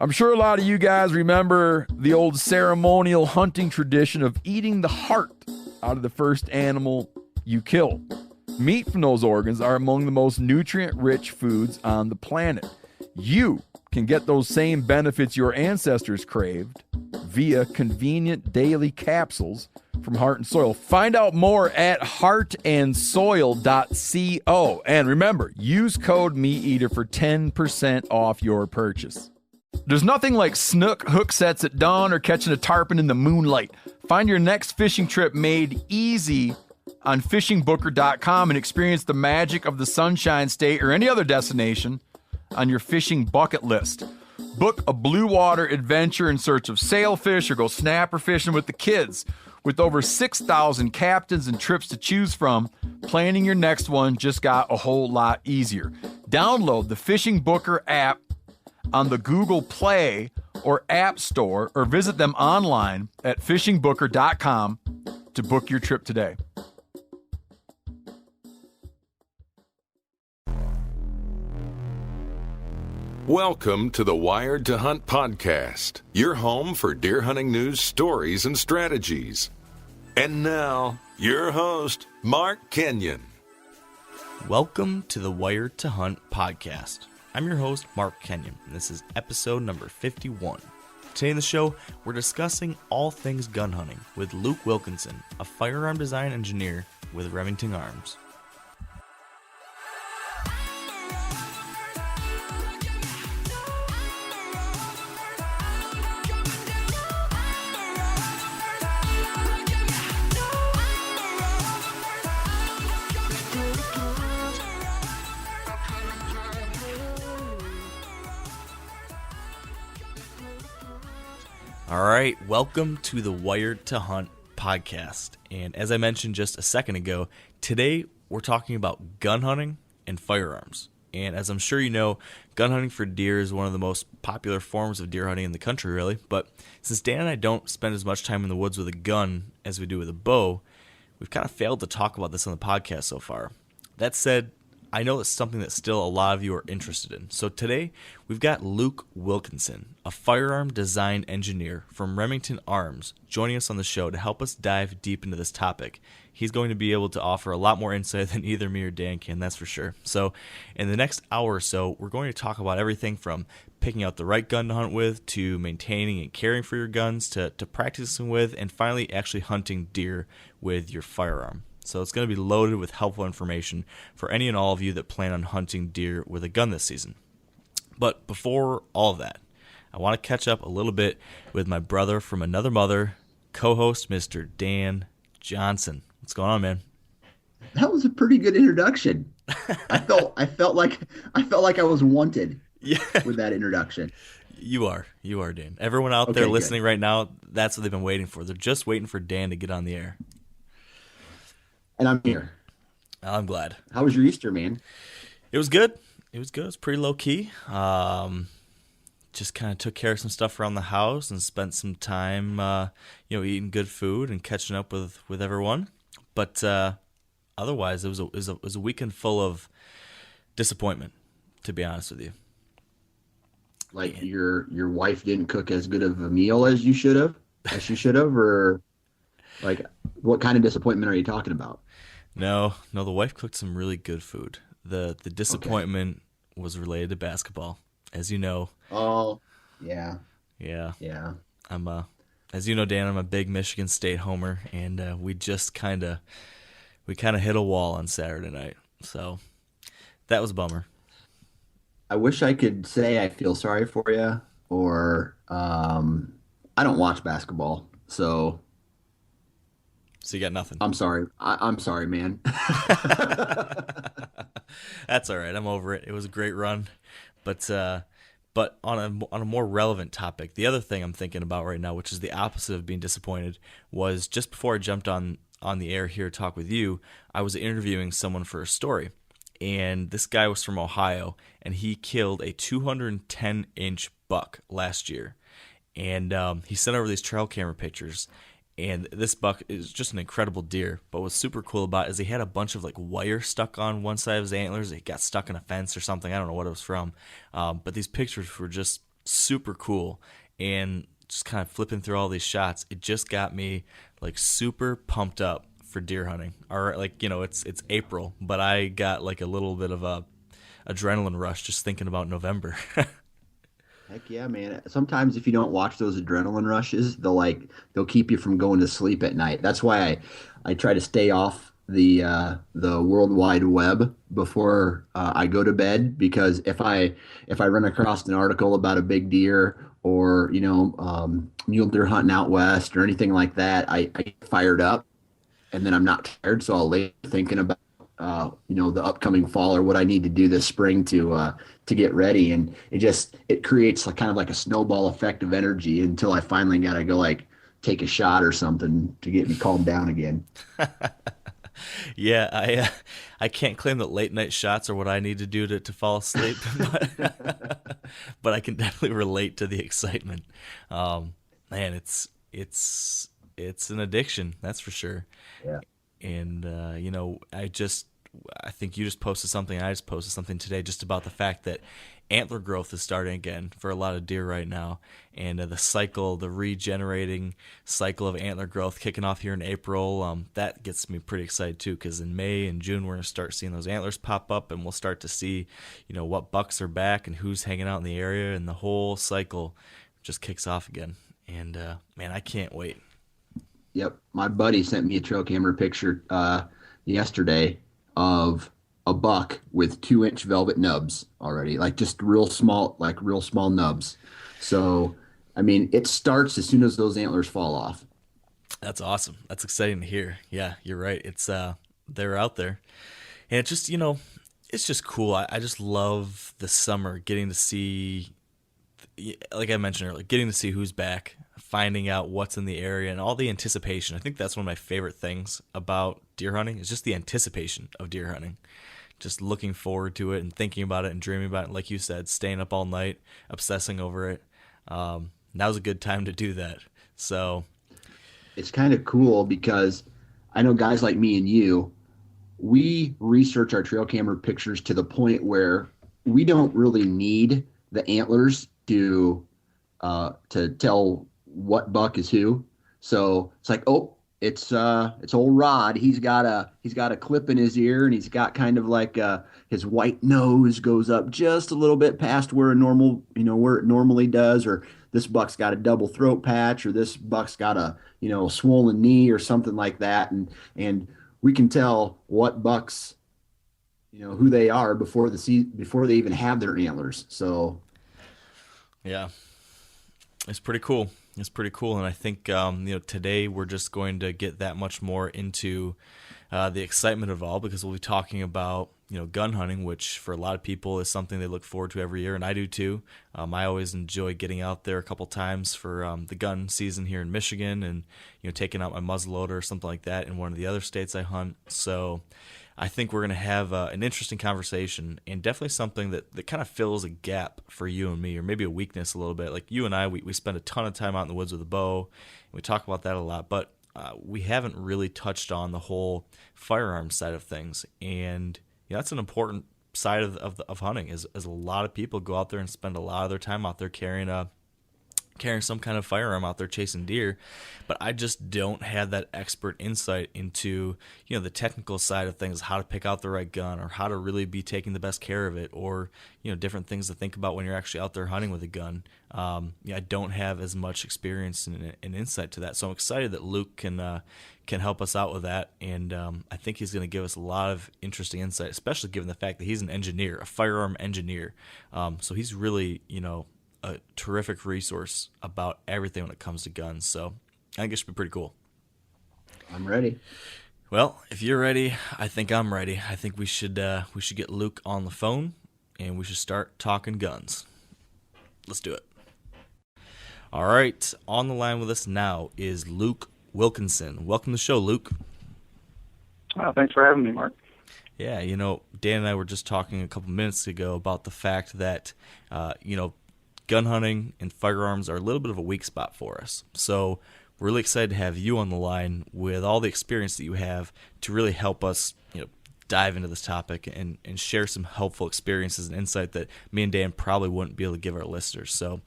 I'm sure a lot of you guys remember the old ceremonial hunting tradition of eating the heart out of the first animal you kill. Meat from those organs are among the most nutrient-rich foods on the planet. You can get those same benefits your ancestors craved via convenient daily capsules from Heart and Soil. Find out more at heartandsoil.co. And remember, use code MeatEater for 10% off your purchase. There's nothing like snook hook sets at dawn or catching a tarpon in the moonlight. Find your next fishing trip made easy on fishingbooker.com and experience the magic of the Sunshine State or any other destination on your fishing bucket list. Book a blue water adventure in search of sailfish or go snapper fishing with the kids. With over 6,000 captains and trips to choose from, planning your next one just got a whole lot easier. Download the Fishing Booker app on the Google Play or App Store or visit them online at fishingbooker.com to book your trip today. Welcome to the Wired to Hunt podcast, your home for deer hunting news, stories, and strategies. And now, your host, Mark Kenyon. Welcome to the Wired to Hunt podcast. I'm your host, Mark Kenyon, and this is episode number 51. Today in the show, we're discussing all things gun hunting with Luke Wilkinson, a firearm design engineer with Remington Arms. All right, welcome to the Wired to Hunt podcast. And as I mentioned just a second ago, today we're talking about gun hunting and firearms. And as I'm sure you know, gun hunting for deer is one of the most popular forms of deer hunting in the country, really. But since Dan and I don't spend as much time in the woods with a gun as we do with a bow, we've kind of failed to talk about this on the podcast so far. That said, I know it's something that still a lot of you are interested in. So today, we've got Luke Wilkinson, a firearm design engineer from Remington Arms, joining us on the show to help us dive deep into this topic. He's going to be able to offer a lot more insight than either me or Dan can, that's for sure. So in the next hour or so, we're going to talk about everything from picking out the right gun to hunt with, to maintaining and caring for your guns, to practicing with, and finally actually hunting deer with your firearm. So it's going to be loaded with helpful information for any and all of you that plan on hunting deer with a gun this season. But before all of that, I want to catch up a little bit with my brother from another mother, co-host Mr. Dan Johnson. What's going on, man? That was a pretty good introduction. I felt like I was wanted with that introduction. You are, Dan. Everyone out there listening right now, that's what they've been waiting for. They're just waiting for Dan to get on the air. And I'm here. I'm glad. How was your Easter, man? It was good. It was pretty low key. Just kind of took care of some stuff around the house and spent some time, eating good food and catching up with everyone. But otherwise, it was a weekend full of disappointment, to be honest with you. Like your wife didn't cook as good of a meal as she should have, or like what kind of disappointment are you talking about? No, the wife cooked some really good food. The disappointment was related to basketball, as you know. Oh, yeah. Yeah. I'm as you know, Dan, I'm a big Michigan State homer, and we kind of hit a wall on Saturday night. So that was a bummer. I wish I could say I feel sorry for you, or I don't watch basketball, so you got nothing. I'm sorry. I'm sorry, man. That's all right. I'm over it. It was a great run, but on a more relevant topic, the other thing I'm thinking about right now, which is the opposite of being disappointed, was just before I jumped on the air here to talk with you, I was interviewing someone for a story, and this guy was from Ohio, and he killed a 210-inch buck last year, and he sent over these trail camera pictures. And this buck is just an incredible deer. But what's super cool about it is he had a bunch of like wire stuck on one side of his antlers. It got stuck in a fence or something. I don't know what it was from. But these pictures were just super cool. And just kind of flipping through all these shots, it just got me like super pumped up for deer hunting. Or like, it's April, but I got like a little bit of a adrenaline rush just thinking about November. Heck yeah, man. Sometimes if you don't watch those adrenaline rushes, they'll keep you from going to sleep at night. That's why I try to stay off the World Wide Web before I go to bed, because if I run across an article about a big deer or mule deer hunting out west or anything like that, I get fired up, and then I'm not tired, so I'll lay thinking about the upcoming fall or what I need to do this spring to get ready, and it creates kind of like a snowball effect of energy until I finally gotta go like take a shot or something to get me calmed down again. Yeah, I can't claim that late night shots are what I need to do to fall asleep, but I can definitely relate to the excitement. Man, it's an addiction, that's for sure. Yeah. And I think you just posted something. I just posted something today just about the fact that antler growth is starting again for a lot of deer right now, and the regenerating cycle of antler growth kicking off here in April. That gets me pretty excited too, because in May and June we're gonna start seeing those antlers pop up, and we'll start to see, what bucks are back and who's hanging out in the area, and the whole cycle just kicks off again. And man, I can't wait. Yep, my buddy sent me a trail camera picture yesterday of a buck with 2-inch velvet nubs already, like just real small nubs. So, I mean, it starts as soon as those antlers fall off. That's awesome. That's exciting to hear. Yeah, you're right. It's they're out there, and it's just it's just cool. I just love the summer, getting to see, like I mentioned earlier, getting to see who's back, finding out what's in the area, and all the anticipation. I think that's one of my favorite things about deer hunting is just the anticipation of deer hunting. Just looking forward to it and thinking about it and dreaming about it. Like you said, staying up all night, obsessing over it. Now's a good time to do that. So it's kind of cool because I know guys like me and you, we research our trail camera pictures to the point where we don't really need the antlers to tell what buck is who. So it's like, oh, it's old Rod. He's got a clip in his ear, and he's got kind of like his white nose goes up just a little bit past where it normally does, or this buck's got a double throat patch, or this buck's got a swollen knee or something like that, and we can tell what bucks who they are before they even have their antlers. So yeah, it's pretty cool. It's pretty cool, and I think today we're just going to get that much more into the excitement of all, because we'll be talking about gun hunting, which for a lot of people is something they look forward to every year, and I do too. I always enjoy getting out there a couple times for the gun season here in Michigan, and taking out my muzzleloader or something like that in one of the other states I hunt. So I think we're going to have an interesting conversation, and definitely something that kind of fills a gap for you and me, or maybe a weakness a little bit. Like you and I, we spend a ton of time out in the woods with a bow, and we talk about that a lot, but we haven't really touched on the whole firearm side of things. And that's an important side of hunting, is a lot of people go out there and spend a lot of their time out there carrying some kind of firearm out there chasing deer, but I just don't have that expert insight into the technical side of things, how to pick out the right gun, or how to really be taking the best care of it, or different things to think about when you're actually out there hunting with a gun. I don't have as much experience and insight to that, so I'm excited that Luke can help us out with that, and I think he's going to give us a lot of interesting insight, especially given the fact that he's an engineer, a firearm engineer. So he's really a terrific resource about everything when it comes to guns. So I think it should be pretty cool. I'm ready. Well, if you're ready, I think I'm ready. I think we should get Luke on the phone, and we should start talking guns. Let's do it. All right, on the line with us now is Luke Wilkinson. Welcome to the show, Luke. Thanks for having me, Mark. Yeah, Dan and I were just talking a couple minutes ago about the fact that, gun hunting and firearms are a little bit of a weak spot for us. So we're really excited to have you on the line with all the experience that you have to really help us, dive into this topic and share some helpful experiences and insight that me and Dan probably wouldn't be able to give our listeners. So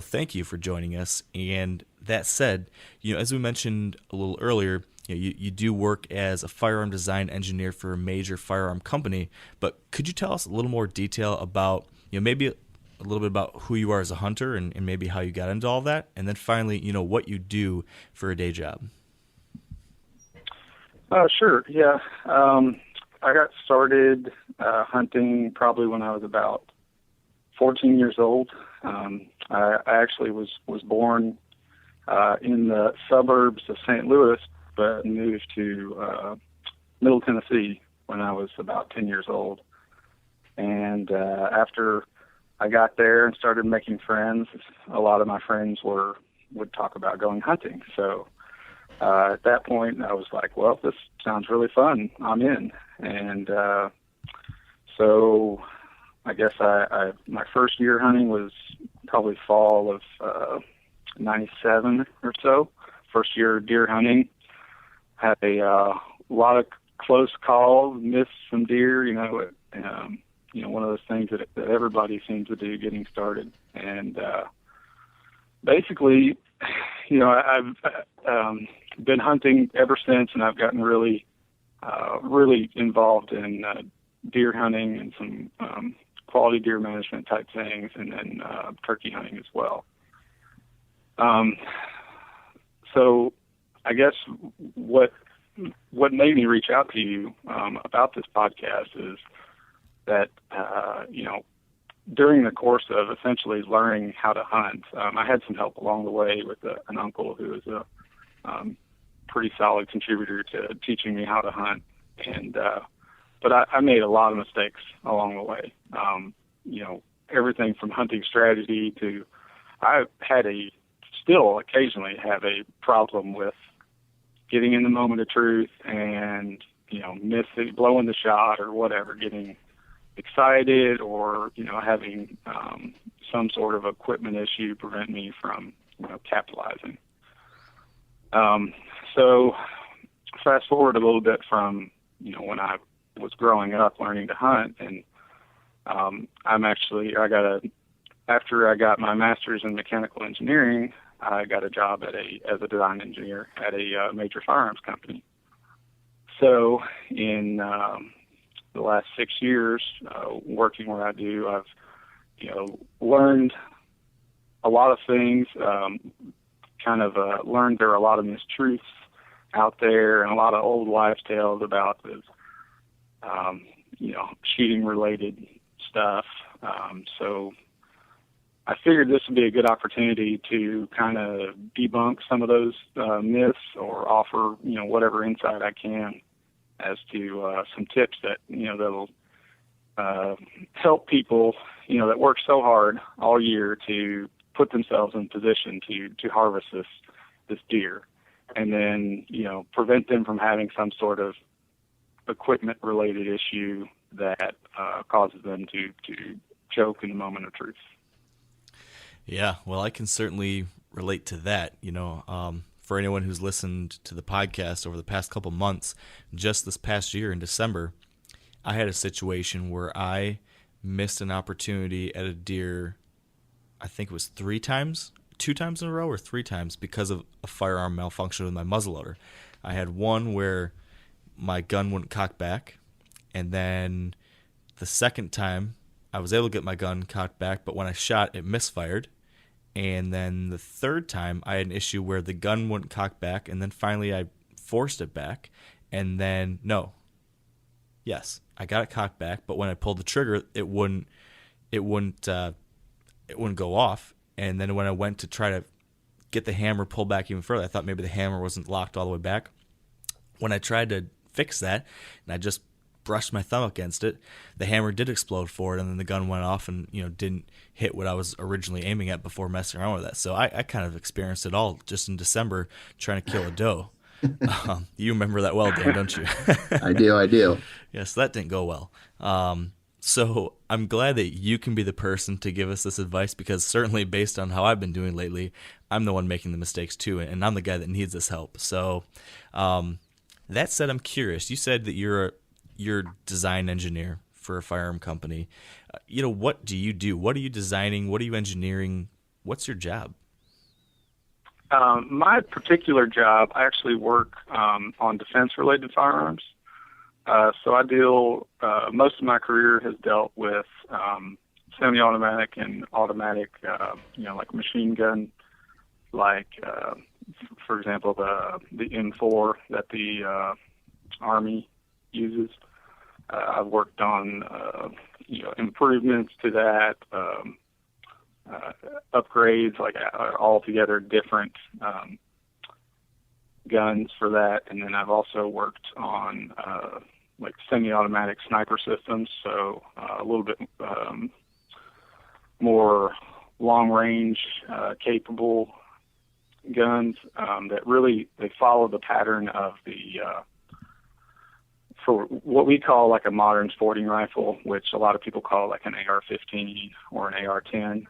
thank you for joining us. And that said, as we mentioned a little earlier, you do work as a firearm design engineer for a major firearm company, but could you tell us a little more detail about, maybe a little bit about who you are as a hunter and maybe how you got into all that, and then finally, what you do for a day job? Sure, yeah. I got started hunting probably when I was about 14 years old. I actually was born in the suburbs of St. Louis, but moved to Middle Tennessee when I was about 10 years old. And after I got there and started making friends, a lot of my friends would talk about going hunting. So at that point, I was like, well, this sounds really fun. I'm in. And so I guess my first year hunting was probably fall of 97 or so. First year deer hunting. Had a lot of close calls, missed some deer, one of those things that everybody seems to do getting started. And basically, I've been hunting ever since, and I've gotten really involved in deer hunting and some quality deer management type things, and then turkey hunting as well. So I guess what made me reach out to you about this podcast is that during the course of essentially learning how to hunt, I had some help along the way with an uncle who is a pretty solid contributor to teaching me how to hunt, and but I made a lot of mistakes along the way. Everything from hunting strategy to I still occasionally have a problem with getting in the moment of truth and missing, blowing the shot or whatever, getting excited or having some sort of equipment issue prevent me from capitalizing. So fast forward a little bit from when I was growing up learning to hunt, and after I got my master's in mechanical engineering, I got a job as a design engineer at a major firearms company. So in the last 6 years working where I do, I've learned a lot of things, learned there are a lot of mistruths out there and a lot of old wives' tales about this, shooting related stuff. So I figured this would be a good opportunity to kind of debunk some of those myths or offer, whatever insight I can as to some tips that, that'll help people, that work so hard all year to put themselves in position to harvest this deer, and then, prevent them from having some sort of equipment related issue that causes them to choke in the moment of truth. Yeah, well, I can certainly relate to that. For anyone who's listened to the podcast over the past couple months, just this past year in December, I had a situation where I missed an opportunity at a deer, I think it was 2 times in a row or 3 times because of a firearm malfunction with my muzzleloader. I had one where my gun wouldn't cock back, and then the second time I was able to get my gun cocked back, but when I shot, it misfired. And then the third time, I had an issue where the gun wouldn't cock back, and then finally I forced it back, and then I got it cocked back, but when I pulled the trigger, it wouldn't go off. And then when I went to try to get the hammer pulled back even further, I thought maybe the hammer wasn't locked all the way back. When I tried to fix that, and I just brushed my thumb against it, the hammer did explode forward, and then the gun went off and didn't hit what I was originally aiming at before messing around with that. So I kind of experienced it all just in December trying to kill a doe. You remember that well, Dan, don't you? I do. Yes, that didn't go well. So I'm glad that you can be the person to give us this advice, because certainly based on how I've been doing lately, I'm the one making the mistakes too, and I'm the guy that needs this help. So that said, I'm curious. You said that you're you're design engineer for a firearm company. What do you do? What are you designing? What are you engineering? What's your job? My particular job, I actually work on defense-related firearms. So I deal, most of my career has dealt with semi-automatic and automatic, like machine gun, like, for example, the M4 that the Army uses. I've worked on, improvements to that, upgrades, like altogether different guns for that. And then I've also worked on like semi-automatic sniper systems, so a little bit more long-range capable guns that really they follow the pattern of the for what we call like a modern sporting rifle, which a lot of people call like an AR-15 or an AR-10.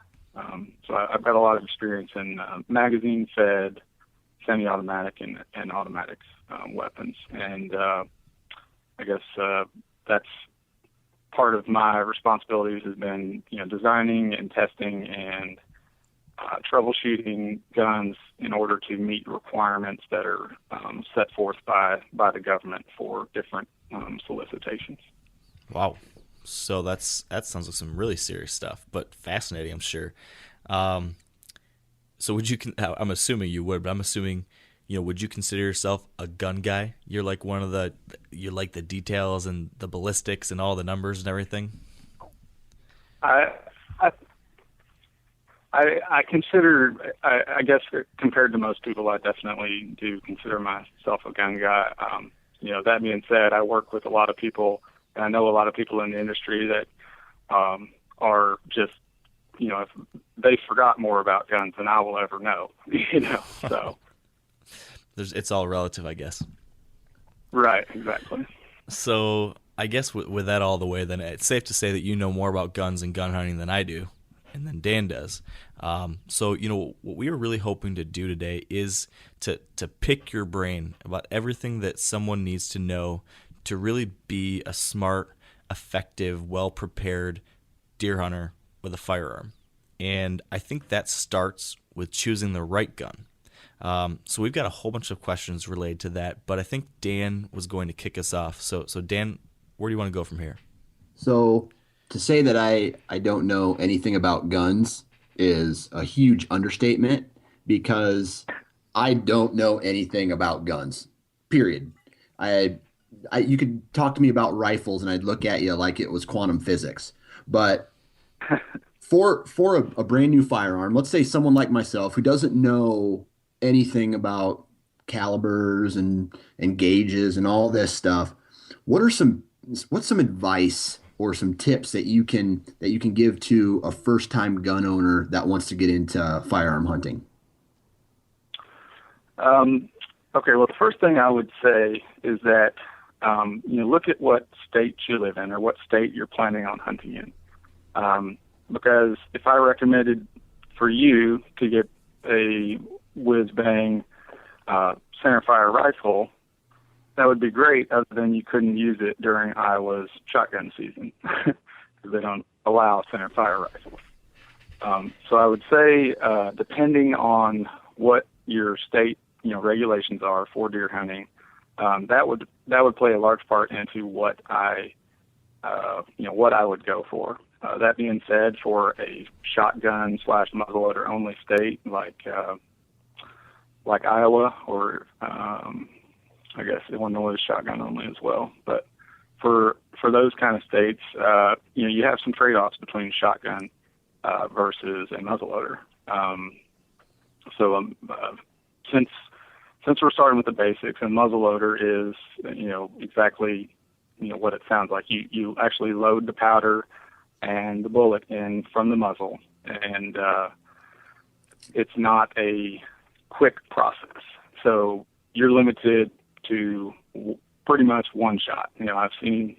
So I've got a lot of experience in magazine-fed, semi-automatic, and automatic weapons. And I guess that's part of my responsibilities has been, designing and testing and troubleshooting guns in order to meet requirements that are set forth by the government for different solicitations. Wow. So that sounds like some really serious stuff, but fascinating, I'm sure. So would you? I'm assuming you would, but I'm assuming, would you consider yourself a gun guy? You're like you like the details and the ballistics and all the numbers and everything. I consider, I guess compared to most people, I definitely do consider myself a gun guy. That being said, I work with a lot of people, and I know a lot of people in the industry that are just, if they forgot more about guns than I will ever know, so. It's all relative, I guess. Right, exactly. So I guess with that all the way, then it's safe to say that you know more about guns and gun hunting than I do, and then Dan does. So, what we are really hoping to do today is to pick your brain about everything that someone needs to know to really be a smart, effective, well-prepared deer hunter with a firearm. And I think that starts with choosing the right gun. So we've got a whole bunch of questions related to that, but I think Dan was going to kick us off. So Dan, where do you want to go from here? So to say that I don't know anything about guns is a huge understatement, because I don't know anything about guns, period. You could talk to me about rifles and I'd look at you like it was quantum physics. But for a brand new firearm, let's say someone like myself who doesn't know anything about calibers and gauges and all this stuff, what's some advice or some tips that you can give to a first-time gun owner that wants to get into firearm hunting? Okay, well, the first thing I would say is that look at what state you live in or what state you're planning on hunting in. Because if I recommended for you to get a whiz-bang centerfire rifle, that would be great, other than you couldn't use it during Iowa's shotgun season because they don't allow centerfire rifles. So I would say, depending on what your state regulations are for deer hunting, that would play a large part into what I would go for. That being said, for a shotgun / muzzleloader only state like Iowa, or I guess Illinois is shotgun only as well. But for those kind of states, you have some trade-offs between shotgun versus a muzzleloader. Since we're starting with the basics, and muzzleloader is exactly what it sounds like. You actually load the powder and the bullet in from the muzzle, and it's not a quick process. So you're limited to pretty much one shot. I've seen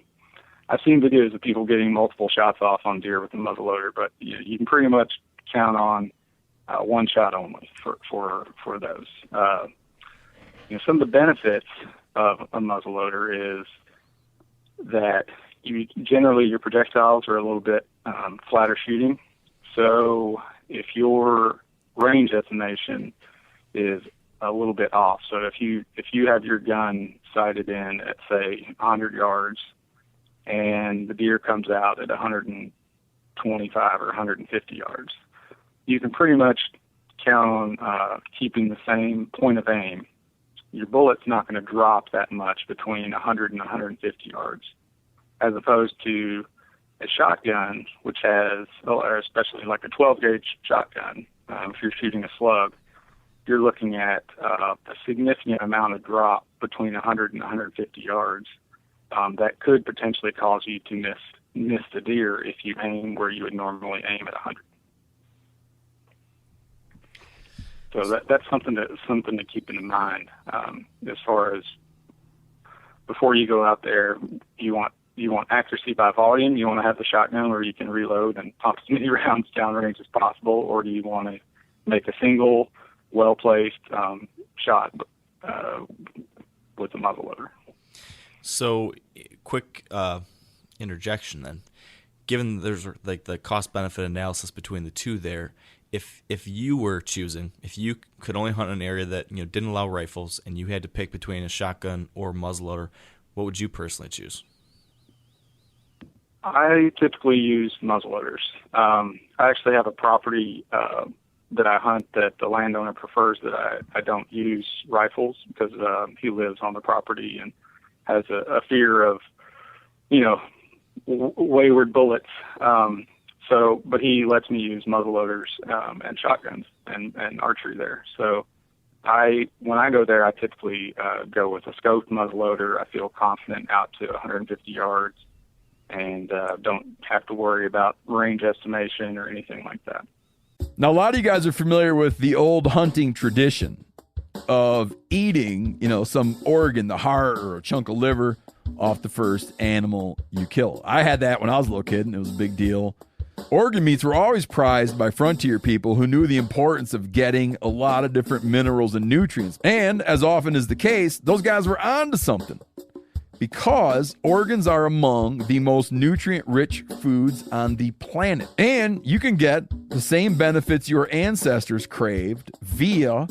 videos of people getting multiple shots off on deer with a muzzleloader, but you can pretty much count on one shot only for those. Some of the benefits of a muzzleloader is that your projectiles are a little bit flatter shooting. So if your range estimation is a little bit off, so if you have your gun sighted in at say 100 yards, and the deer comes out at 125 or 150 yards, you can pretty much count on keeping the same point of aim. Your bullet's not going to drop that much between 100 and 150 yards, as opposed to a shotgun, which has, or especially like a 12-gauge shotgun, if you're shooting a slug, you're looking at a significant amount of drop between 100 and 150 yards that could potentially cause you to miss the deer if you aim where you would normally aim at 100. So that's something to keep in mind as far as before you go out there. You want accuracy by volume. You want to have the shotgun where you can reload and pump as many rounds downrange as possible, or do you want to make a single, well-placed shot with a muzzleloader? So, quick interjection then. Given there's like the cost-benefit analysis between the two there, if you were choosing, if you could only hunt an area that didn't allow rifles, and you had to pick between a shotgun or muzzleloader, what would you personally choose? I typically use muzzleloaders. I actually have a property that I hunt that the landowner prefers that I don't use rifles because he lives on the property and has a fear of, wayward bullets. But he lets me use muzzleloaders and shotguns and archery there. So when I go there, I typically go with a scoped muzzleloader. I feel confident out to 150 yards and don't have to worry about range estimation or anything like that. Now, a lot of you guys are familiar with the old hunting tradition of eating, some organ, the heart or a chunk of liver off the first animal you kill. I had that when I was a little kid, and it was a big deal. Organ meats were always prized by frontier people who knew the importance of getting a lot of different minerals and nutrients. And as often is the case, those guys were onto something, because organs are among the most nutrient-rich foods on the planet. And you can get the same benefits your ancestors craved via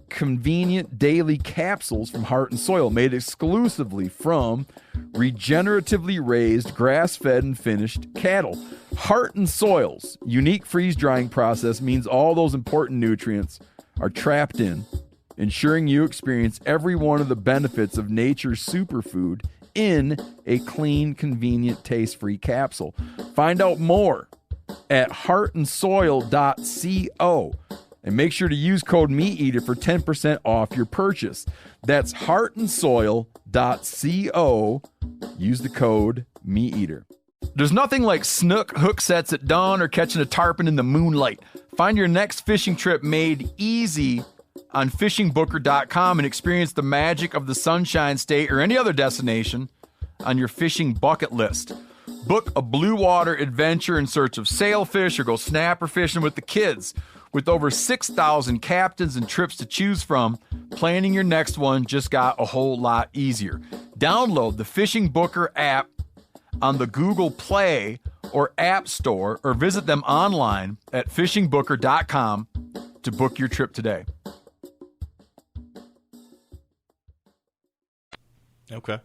convenient daily capsules from Heart and Soil, made exclusively from regeneratively raised, grass-fed, and finished cattle. Heart and Soil's unique freeze-drying process means all those important nutrients are trapped in, ensuring you experience every one of the benefits of nature's superfood in a clean, convenient, taste-free capsule. Find out more at heartandsoil.co. And make sure to use code MeatEater for 10% off your purchase. That's heartandsoil.co. Use the code MeatEater. There's nothing like snook hook sets at dawn or catching a tarpon in the moonlight. Find your next fishing trip made easy on fishingbooker.com and experience the magic of the Sunshine State or any other destination on your fishing bucket list. Book a blue water adventure in search of sailfish or go snapper fishing with the kids. With over 6,000 captains and trips to choose from, planning your next one just got a whole lot easier. Download the Fishing Booker app on the Google Play or App Store, or visit them online at fishingbooker.com to book your trip today. Okay.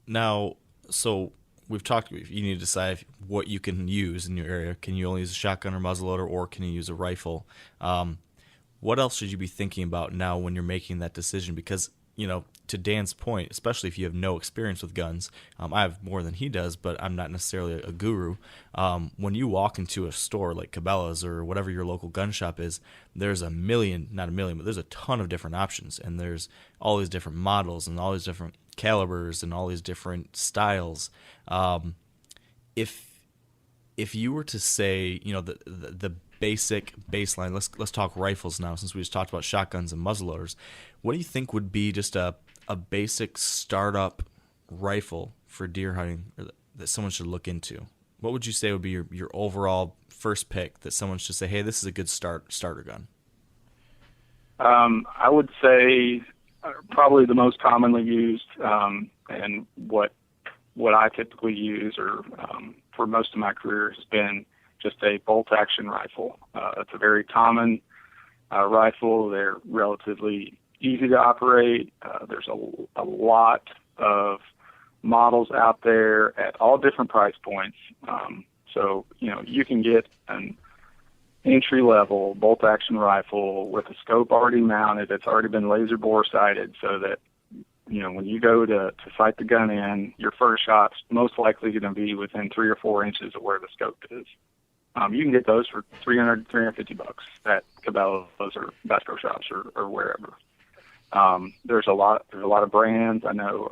Now, so we've talked, you need to decide what you can use in your area. Can you only use a shotgun or muzzleloader, or can you use a rifle? What else should you be thinking about now when you're making that decision? Because, to Dan's point, especially if you have no experience with guns, I have more than he does, but I'm not necessarily a guru. When you walk into a store like Cabela's or whatever your local gun shop is, there's not a million, but there's a ton of different options, and there's all these different models and all these different calibers and all these different styles. If you were to say, the basic baseline, let's talk rifles now, since we just talked about shotguns and muzzleloaders. What do you think would be just a basic startup rifle for deer hunting that someone should look into? What would you say would be your overall first pick that someone should say, hey, this is a good starter gun? I would say probably the most commonly used and what what I typically use, or for most of my career, has been just a bolt-action rifle. It's a very common rifle. They're relatively easy to operate. There's a lot of models out there at all different price points. So, you can get an entry-level bolt-action rifle with a scope already mounted. It's already been laser bore sighted, so that, when you go to sight the gun in, your first shot's most likely going to be within 3 or 4 inches of where the scope is. You can get those for $350 at Cabela's or Bass Pro Shops or wherever. There's a lot of brands. I know,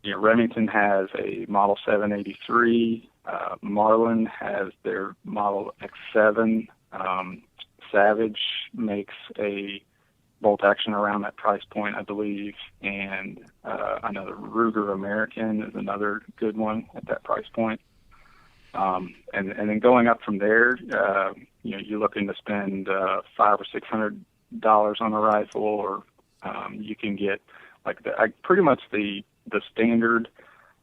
Remington has a Model 783. Marlin has their Model X7. Savage makes a bolt action around that price point, I believe. And I know the Ruger American is another good one at that price point. And then going up from there, you're looking to spend $500 or $600 on a rifle, or you can get pretty much the standard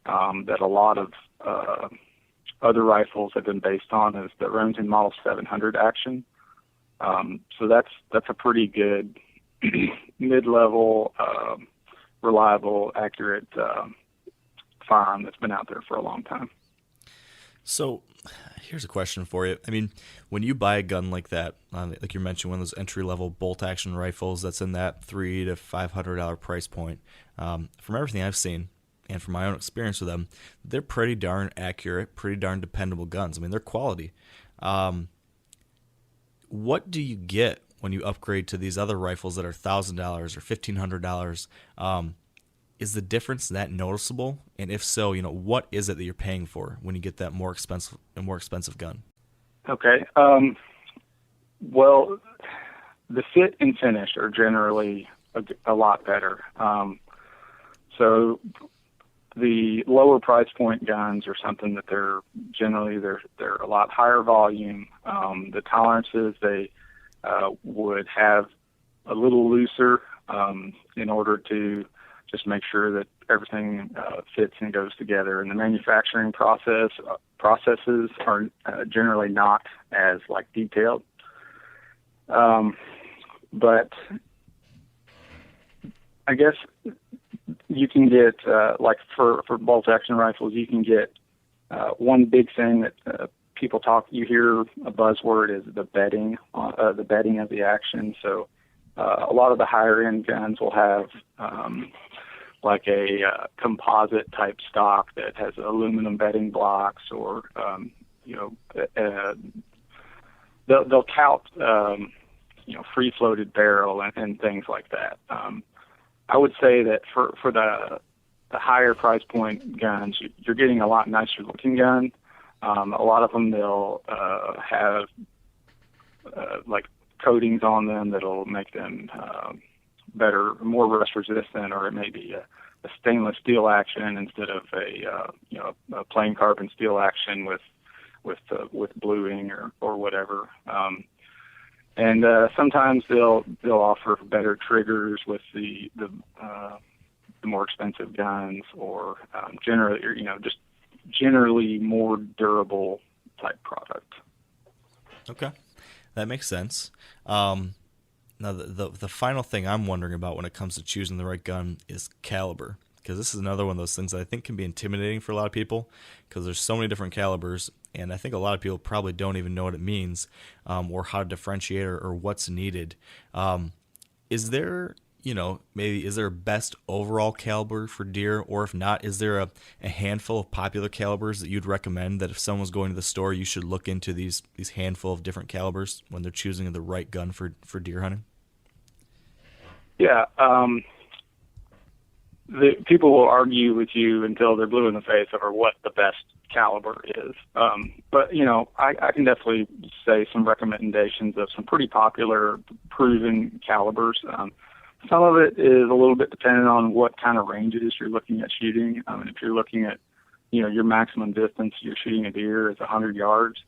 that a lot of other rifles have been based on is the Remington Model 700 action. So that's a pretty good mid-level, reliable, accurate firearm that's been out there for a long time. So here's a question for you. I mean, when you buy a gun like that, like you mentioned, one of those entry-level bolt-action rifles that's in that $300 to $500 price point, from everything I've seen and from my own experience with them, they're pretty darn accurate, pretty darn dependable guns. I mean, they're quality. What do you get when you upgrade to these other rifles that are $1,000 or $1,500? Is the difference that noticeable? And if so, what is it that you're paying for when you get that more expensive gun? Okay. Well, the fit and finish are generally a lot better. So the lower price point guns are something that they're a lot higher volume. The tolerances they would have a little looser in order to just make sure that everything fits and goes together. And the manufacturing processes are generally not as detailed. But I guess you can get for bolt action rifles, you can get one big thing that you hear a buzzword is the bedding of the action. So a lot of the higher end guns will have a composite type stock that has aluminum bedding blocks, or they'll tout free floated barrel and things like that. I would say that for the higher price point guns, you're getting a lot nicer looking gun. A lot of them they'll have coatings on them that'll make them better, more rust resistant, or it may be a stainless steel action instead of a plain carbon steel action with bluing or whatever. And sometimes they'll offer better triggers with the more expensive guns, or generally more durable type product. Okay, that makes sense. Now, the final thing I'm wondering about when it comes to choosing the right gun is caliber, because this is another one of those things that I think can be intimidating for a lot of people, because there's so many different calibers, and I think a lot of people probably don't even know what it means, or how to differentiate or what's needed. Is there a best overall caliber for deer, or if not, is there a handful of popular calibers that you'd recommend that if someone's going to the store, you should look into these handful of different calibers when they're choosing the right gun for deer hunting? Yeah. The people will argue with you until they're blue in the face over what the best caliber is. But I can definitely say some recommendations of some pretty popular, proven calibers. Some of it is a little bit dependent on what kind of ranges you're looking at shooting. If you're looking at, your maximum distance you're shooting a deer is 100 yards,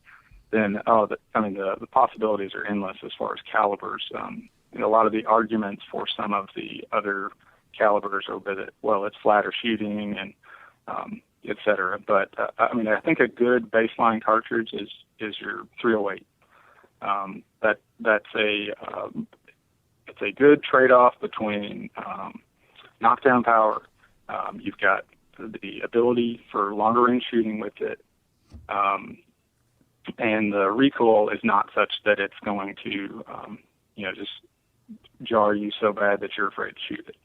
then the possibilities are endless as far as calibers. A lot of the arguments for some of the other calibers are that it's flatter shooting, and et cetera. But I mean, I think a good baseline cartridge is your 308. That's it's a good trade-off between knockdown power. You've got the ability for longer range shooting with it, and the recoil is not such that it's going to just jar you so bad that you're afraid to shoot it.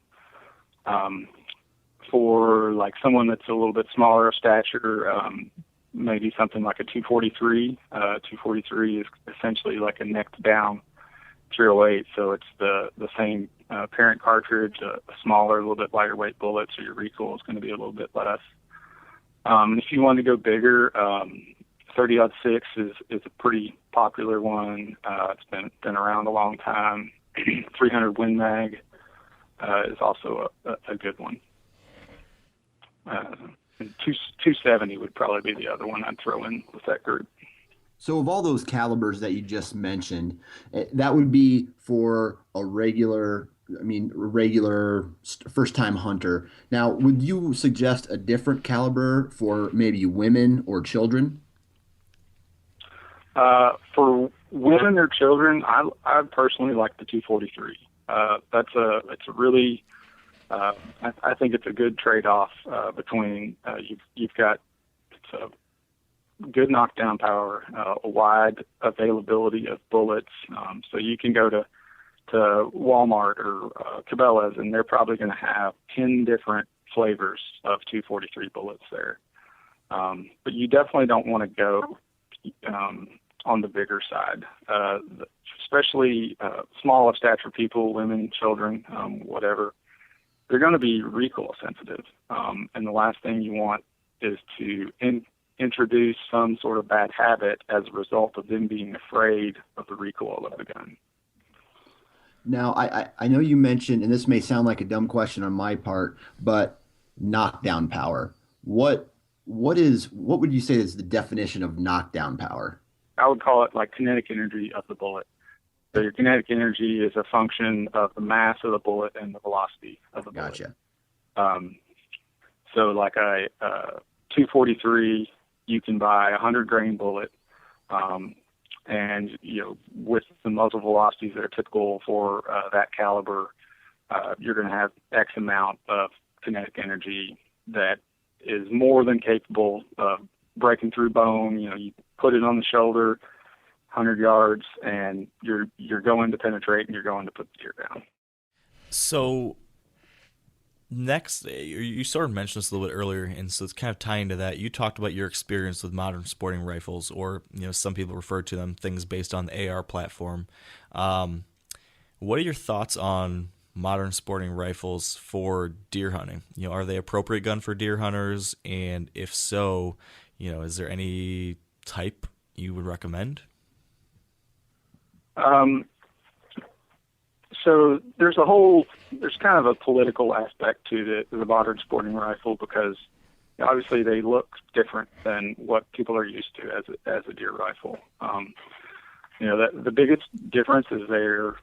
For like someone that's a little bit smaller of stature, maybe something like a 243. 243 is essentially like a necked down 308, so it's the same parent cartridge, a smaller, a little bit lighter weight bullet, so your recoil is going to be a little bit less. If you want to go bigger, 30-06 is a pretty popular one. It's been around a long time. 300 Win Mag is also a good one. And 270 would probably be the other one I'd throw in with that group. So of all those calibers that you just mentioned, that would be for a regular first-time hunter. Now, would you suggest a different caliber for maybe women or children? For women or children, I personally like the 243. It's a really, I think it's a good trade-off between you've got it's a good knockdown power, a wide availability of bullets, so you can go to Walmart or Cabela's, and they're probably going to have 10 different flavors of 243 bullets there. But you definitely don't want to go on the bigger side, especially small of stature people, women, children, whatever. They're going to be recoil sensitive, and the last thing you want is to introduce some sort of bad habit as a result of them being afraid of the recoil of the gun. Now, I know you mentioned, and this may sound like a dumb question on my part, but knockdown power. What would you say is the definition of knockdown power? I would call it like kinetic energy of the bullet. So your kinetic energy is a function of the mass of the bullet and the velocity of the bullet. Gotcha. So like a 243, you can buy a 100 grain bullet, and with the muzzle velocities that are typical for that caliber, you're going to have X amount of kinetic energy that is more than capable of breaking through bone. You put it on the shoulder, 100 yards, and you're going to penetrate, and you're going to put the deer down. So next, you sort of mentioned this a little bit earlier, and so it's kind of tying to that. You talked about your experience with modern sporting rifles, or some people refer to them things based on the AR platform. What are your thoughts on modern sporting rifles for deer hunting? Are they appropriate gun for deer hunters? And if so, is there any type you would recommend? So there's kind of a political aspect to the modern sporting rifle, because obviously they look different than what people are used to as a deer rifle. The biggest difference is they're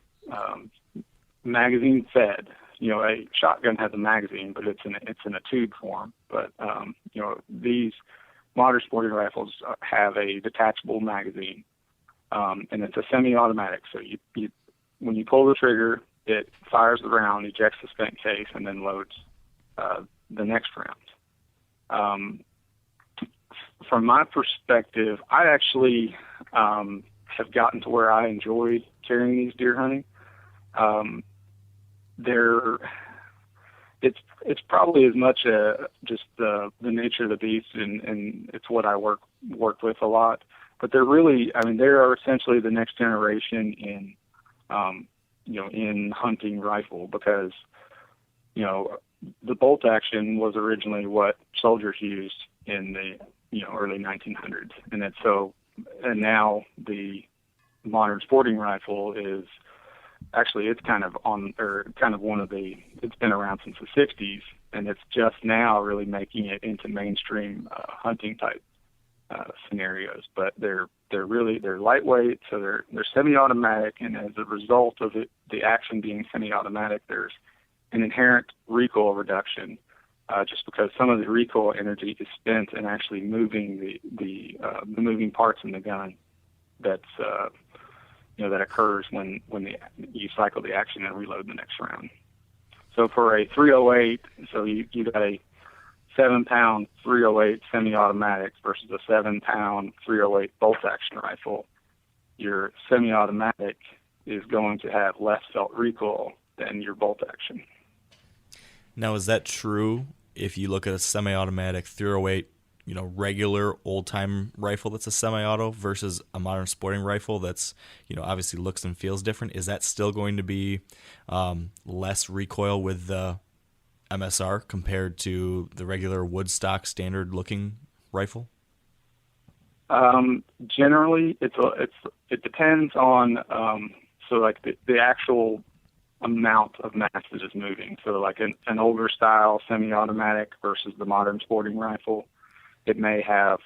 magazine fed. A shotgun has a magazine, but it's in a tube form. But these modern sporting rifles have a detachable magazine, and it's a semi-automatic. So you when you pull the trigger, it fires the round, ejects the spent case, and then loads the next round. From my perspective, I actually have gotten to where I enjoy carrying these deer hunting. It's probably as much just the nature of the beast, and it's what I work with a lot. But they're really, they are essentially the next generation in hunting rifle, because the bolt action was originally what soldiers used in the early 1900s, and now the modern sporting rifle is actually, it's kind of it's been around since the 60s, and it's just now really making it into mainstream hunting type scenarios. But they're lightweight, so they're semi-automatic, and as a result of the action being semi-automatic, there's an inherent recoil reduction just because some of the recoil energy is spent in actually moving the moving parts in the gun. That's that occurs when you cycle the action and reload the next round. So for a 308, so you got a 7-pound 308 semi-automatic versus a 7-pound 308 bolt-action rifle. Your semi-automatic is going to have less felt recoil than your bolt-action. Now, is that true if you look at a semi-automatic 308, regular old-time rifle that's a semi-auto versus a modern sporting rifle that's, obviously looks and feels different? Is that still going to be less recoil with the MSR compared to the regular woodstock standard-looking rifle? Generally, it depends on the actual amount of mass that is moving. So like an older style semi-automatic versus the modern sporting rifle, it may have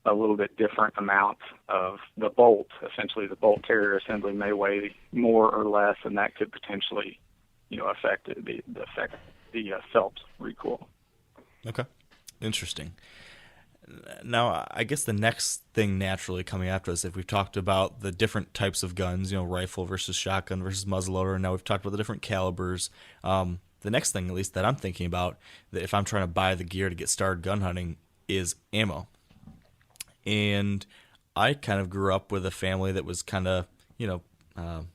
a little bit different amount of the bolt. Essentially, the bolt carrier assembly may weigh more or less, and that could potentially, affect the felt recoil. Okay, interesting. Now, I guess the next thing naturally coming after us, if we've talked about the different types of guns, rifle versus shotgun versus muzzleloader, and now we've talked about the different calibers. The next thing, at least that I'm thinking about, that if I'm trying to buy the gear to get started gun hunting, is ammo. And I kind of grew up with a family that was kind of, I'm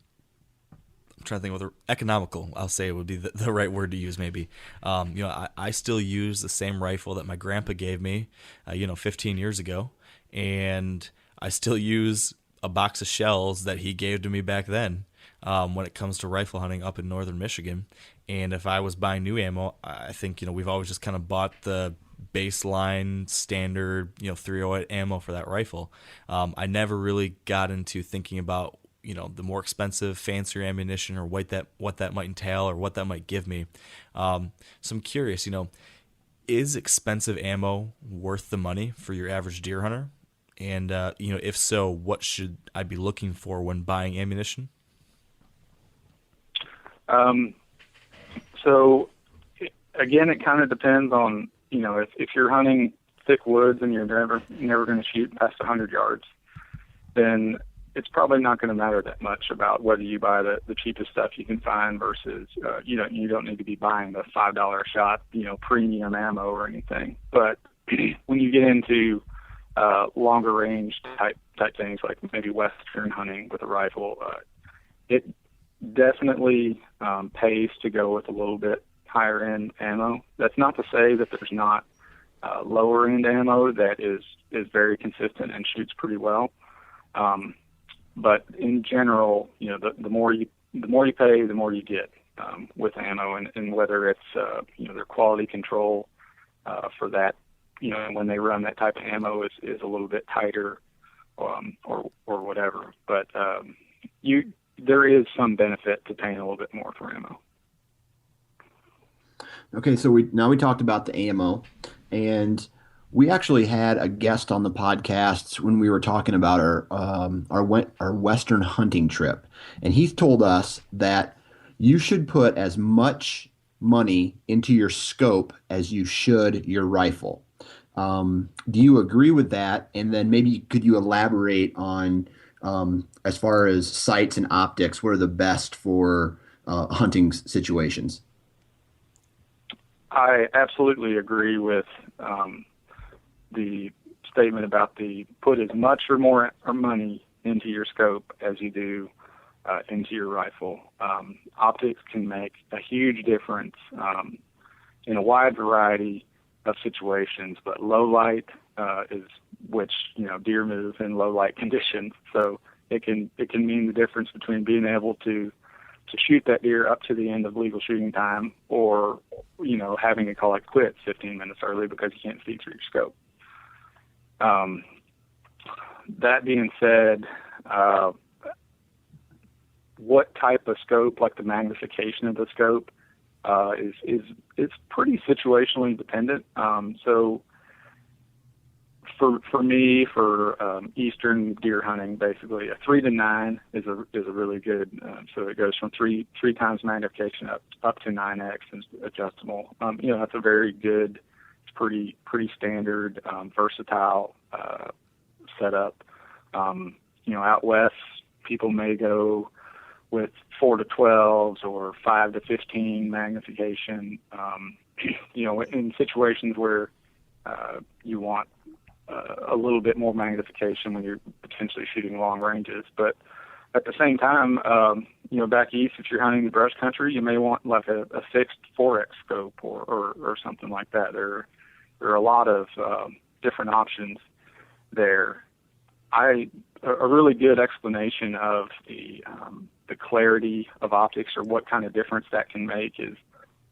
trying to think whether economical, I'll say it would be the right word to use maybe. I still use the same rifle that my grandpa gave me, 15 years ago. And I still use a box of shells that he gave to me back then when it comes to rifle hunting up in northern Michigan. And if I was buying new ammo, I think, we've always just kind of bought the baseline standard, 308 ammo for that rifle. I never really got into thinking about the more expensive, fancier ammunition or what that might entail or what that might give me. So I'm curious, is expensive ammo worth the money for your average deer hunter? And, if so, what should I be looking for when buying ammunition? So, again, it kind of depends on, if you're hunting thick woods and you're never going to shoot past 100 yards, then it's probably not going to matter that much about whether you buy the cheapest stuff you can find versus, you don't need to be buying the $5 a shot, premium ammo or anything. But when you get into longer range type things like maybe Western hunting with a rifle, it definitely pays to go with a little bit higher end ammo. That's not to say that there's not lower end ammo that is very consistent and shoots pretty well. But in general, the more you pay, the more you get with ammo, and whether it's their quality control for that, when they run that type of ammo is a little bit tighter, or whatever. But there is some benefit to paying a little bit more for ammo. Okay, so we talked about the ammo, and we actually had a guest on the podcast when we were talking about our Western hunting trip, and he's told us that you should put as much money into your scope as you should your rifle. Do you agree with that? And then maybe could you elaborate on, as far as sights and optics, what are the best for hunting situations? I absolutely agree with the statement about the put as much or more money into your scope as you do into your rifle. Optics can make a huge difference in a wide variety of situations, but low light is which deer move in low light conditions, so it can mean the difference between being able to shoot that deer up to the end of legal shooting time, or having to call it quits 15 minutes early because you can't see through your scope. That being said, what type of scope, like the magnification of the scope, is pretty situationally dependent. So for me, eastern deer hunting, basically a 3 to 9 is a really good. So it goes from three times magnification up to 9x is adjustable. That's a very good. It's pretty standard, versatile setup. Out west, people may go with 4 to 12s or 5 to 15 magnification. In situations where you want a little bit more magnification when you're potentially shooting long ranges. But at the same time, back east, if you're hunting the brush country, you may want like a fixed 4X scope or something like that. There are a lot of different options there. A really good explanation of the clarity of optics or what kind of difference that can make is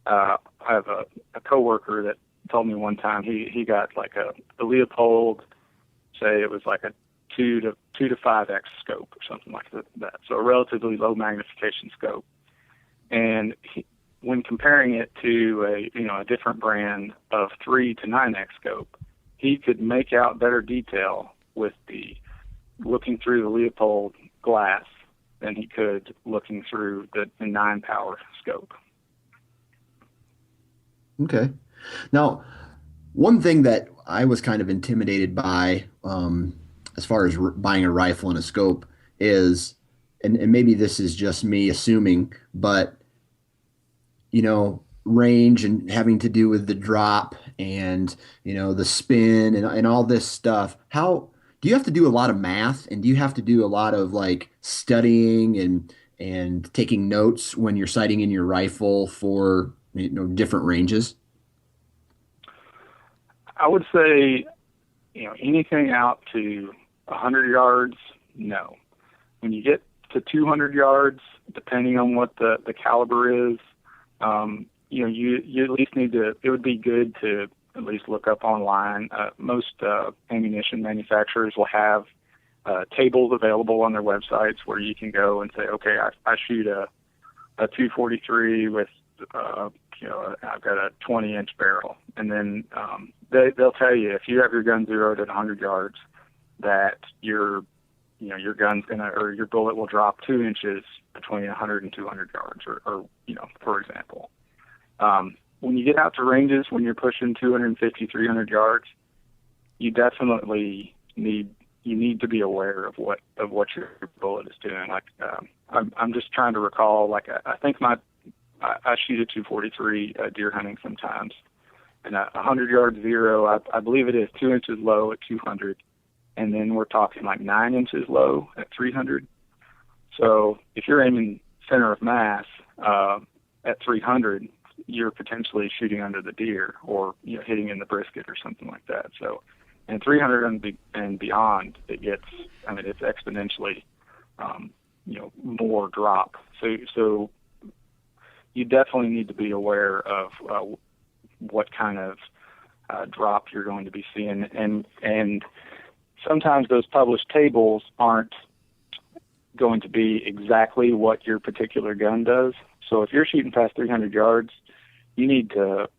I have a coworker that told me one time he got like a Leopold, say it was like a 2 to 5x scope or something like that. So a relatively low magnification scope. And when comparing it to a different brand of 3 to 9x scope, he could make out better detail with the looking through the Leopold glass than he could looking through the 9 power scope. Okay. Now, one thing that I was kind of intimidated by, as far as buying a rifle and a scope, is, and maybe this is just me assuming, but range and having to do with the drop and the spin and all this stuff. How do you have to do a lot of math, and do you have to do a lot of like studying and taking notes when you're sighting in your rifle for different ranges? I would say, anything out to 100 yards, no. When you get to 200 yards, depending on what the caliber is, you at least need to. It would be good to at least look up online. Most ammunition manufacturers will have tables available on their websites where you can go and say, okay, I shoot a 243 with I've got a 20-inch barrel, and then they'll tell you if you have your gun zeroed at 100 yards that your gun's or your bullet will drop 2 inches between 100 and 200 yards, or for example. When you get out to ranges, when you're pushing 250, 300 yards, you definitely need to be aware of what your bullet is doing. Like I'm just trying to recall. Like I think I shoot a 243 deer hunting sometimes, and a 100-yard zero, I believe it is 2 inches low at 200, and then we're talking like 9 inches low at 300. So if you're aiming center of mass at 300, you're potentially shooting under the deer or hitting in the brisket or something like that. So, and 300 and beyond, it's exponentially more drop. So you definitely need to be aware of what kind of drop you're going to be seeing, and sometimes those published tables aren't going to be exactly what your particular gun does. So if you're shooting past 300 yards, you need to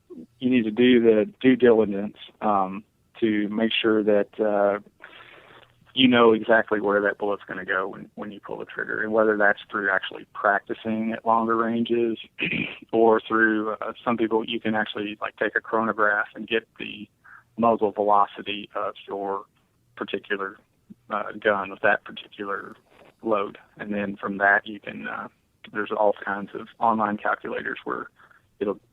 do the due diligence to make sure that you know exactly where that bullet's going to go when you pull the trigger, and whether that's through actually practicing at longer ranges or through some people, you can actually like take a chronograph and get the muzzle velocity of your particular gun with that particular load, and then from that you can there's all kinds of online calculators where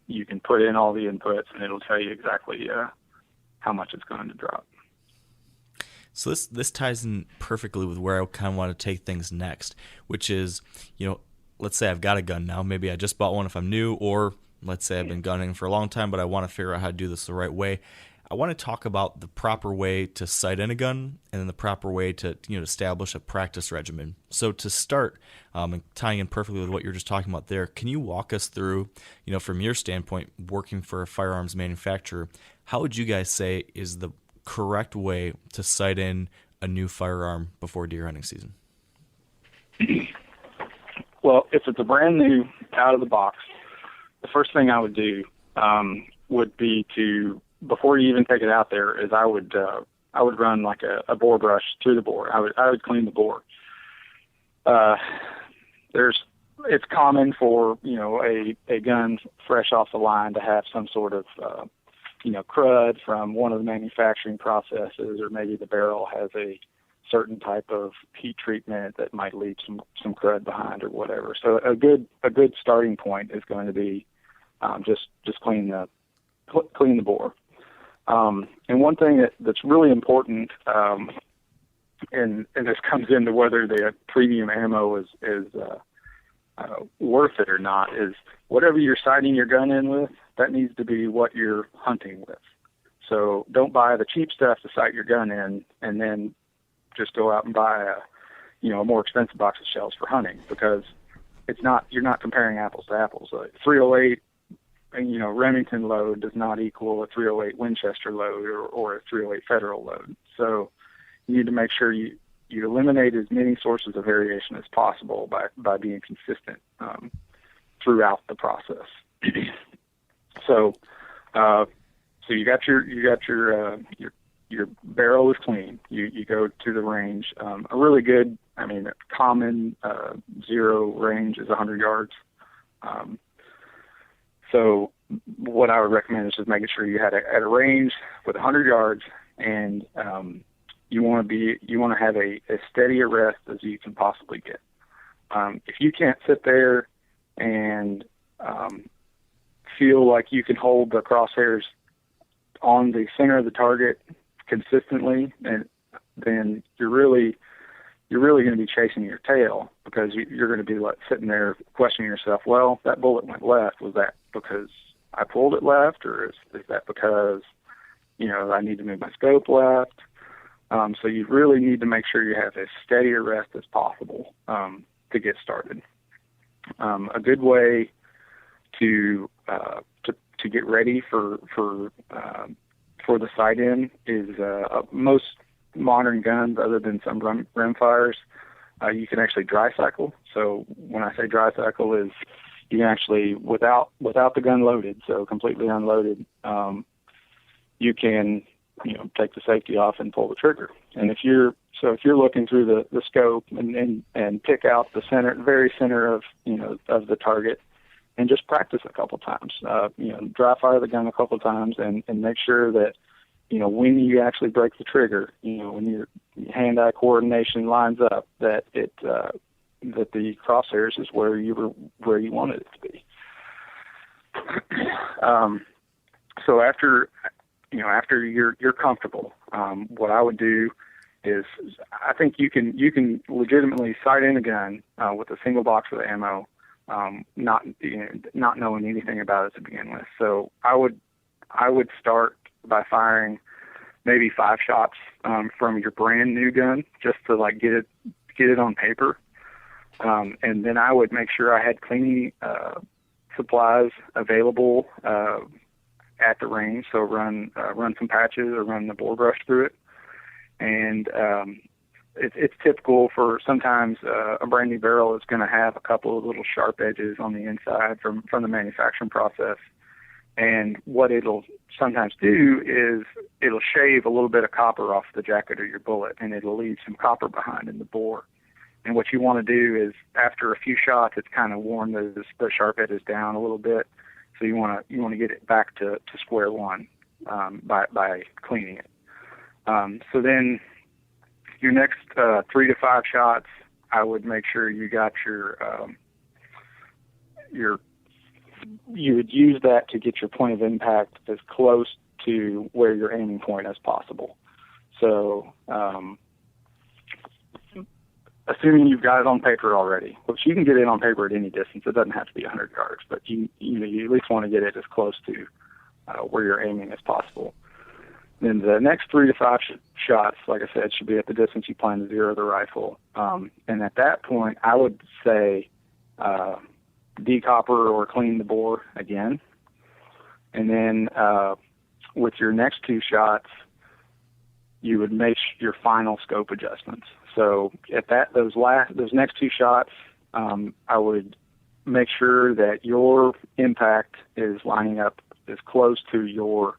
you can put in all the inputs and it'll tell you exactly how much it's going to drop. So this ties in perfectly with where I kind of want to take things next, which is, let's say I've got a gun now. Maybe I just bought one if I'm new, or let's say I've been gunning for a long time, but I want to figure out how to do this the right way. I want to talk about the proper way to sight in a gun and then the proper way to establish a practice regimen. So to start, and tying in perfectly with what you're just talking about there, can you walk us through, from your standpoint, working for a firearms manufacturer, how would you guys say is the correct way to sight in a new firearm before deer hunting season? Well, if it's a brand new, out of the box, the first thing I would do would be to, before you even take it out there, is I would run like a bore brush through the bore. I would clean the bore. It's common for, a gun fresh off the line to have some sort of, crud from one of the manufacturing processes, or maybe the barrel has a certain type of heat treatment that might leave some crud behind or whatever. So a good starting point is going to be just clean the bore. And one thing that's really important, and this comes into whether the premium ammo is worth it or not, is whatever you're sighting your gun in with, that needs to be what you're hunting with. So don't buy the cheap stuff to sight your gun in and then just go out and buy a more expensive box of shells for hunting, because you're not comparing apples to apples. A 308 Remington load does not equal a 308 Winchester load or a 308 Federal load. So you need to make sure you eliminate as many sources of variation as possible by being consistent throughout the process. So you got your barrel is clean. You go to the range. A really good, common zero range is 100 yards. So what I would recommend is just making sure you had at a range with 100 yards, and you want to have a steady arrest as you can possibly get. If you can't sit there and feel like you can hold the crosshairs on the center of the target consistently, and then you're really going to be chasing your tail, because you're going to be sitting there questioning yourself, well, that bullet went left. Was that because I pulled it left, or is that because, I need to move my scope left? So you really need to make sure you have as steady a rest as possible to get started. A good way to get ready for the sight-in is most modern guns, other than some rimfires, you can actually dry cycle. So when I say dry cycle, is you can actually, without the gun loaded, so completely unloaded, you can take the safety off and pull the trigger. And if you're looking through the scope and pick out the very center of the target, and just practice a couple times, dry fire the gun a couple times, and make sure that when you actually break the trigger, when your hand-eye coordination lines up, that that the crosshairs is where you wanted it to be. So after you're comfortable, what I would do is, I think you can legitimately sight in a gun with a single box of ammo, not knowing anything about it to begin with. So I would start by firing maybe 5 shots from your brand new gun, just to get it on paper, and then I would make sure I had cleaning supplies available at the range. So run some patches or run the bore brush through it, and it's typical for sometimes a brand new barrel is going to have a couple of little sharp edges on the inside from the manufacturing process. And what it'll sometimes do is it'll shave a little bit of copper off the jacket of your bullet, and it'll leave some copper behind in the bore. And what you want to do is, after a few shots, it's kind of worn the sharp edges down a little bit. So you want to get it back to square one by cleaning it. So then your next 3 to 5 shots, I would make sure you got you would use that to get your point of impact as close to where your aiming point as possible. So, assuming you've got it on paper already, which you can get it on paper at any distance. It doesn't have to be 100 yards, but you at least want to get it as close to where you're aiming as possible. Then the next 3 to 5 shots, like I said, should be at the distance you plan to zero the rifle. And at that point, I would say decopper or clean the bore again. And then with your next 2 shots, you would make your final scope adjustments. So at those next 2 shots, I would make sure that your impact is lining up as close to your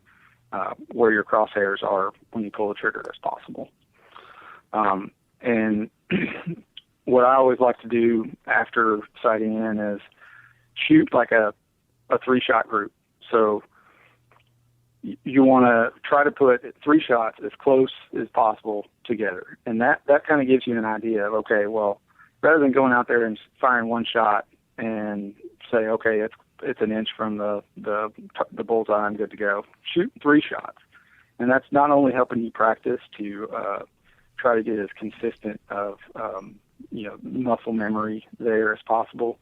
where your crosshairs are when you pull the trigger as possible. And what I always like to do after sighting in is shoot like a 3-shot group. So you want to try to put 3 shots as close as possible together. And that kind of gives you an idea of, okay, well, rather than going out there and firing 1 shot and say, okay, it's an inch from the bullseye, I'm good to go. Shoot 3 shots. And that's not only helping you practice to try to get as consistent of, muscle memory there as possible,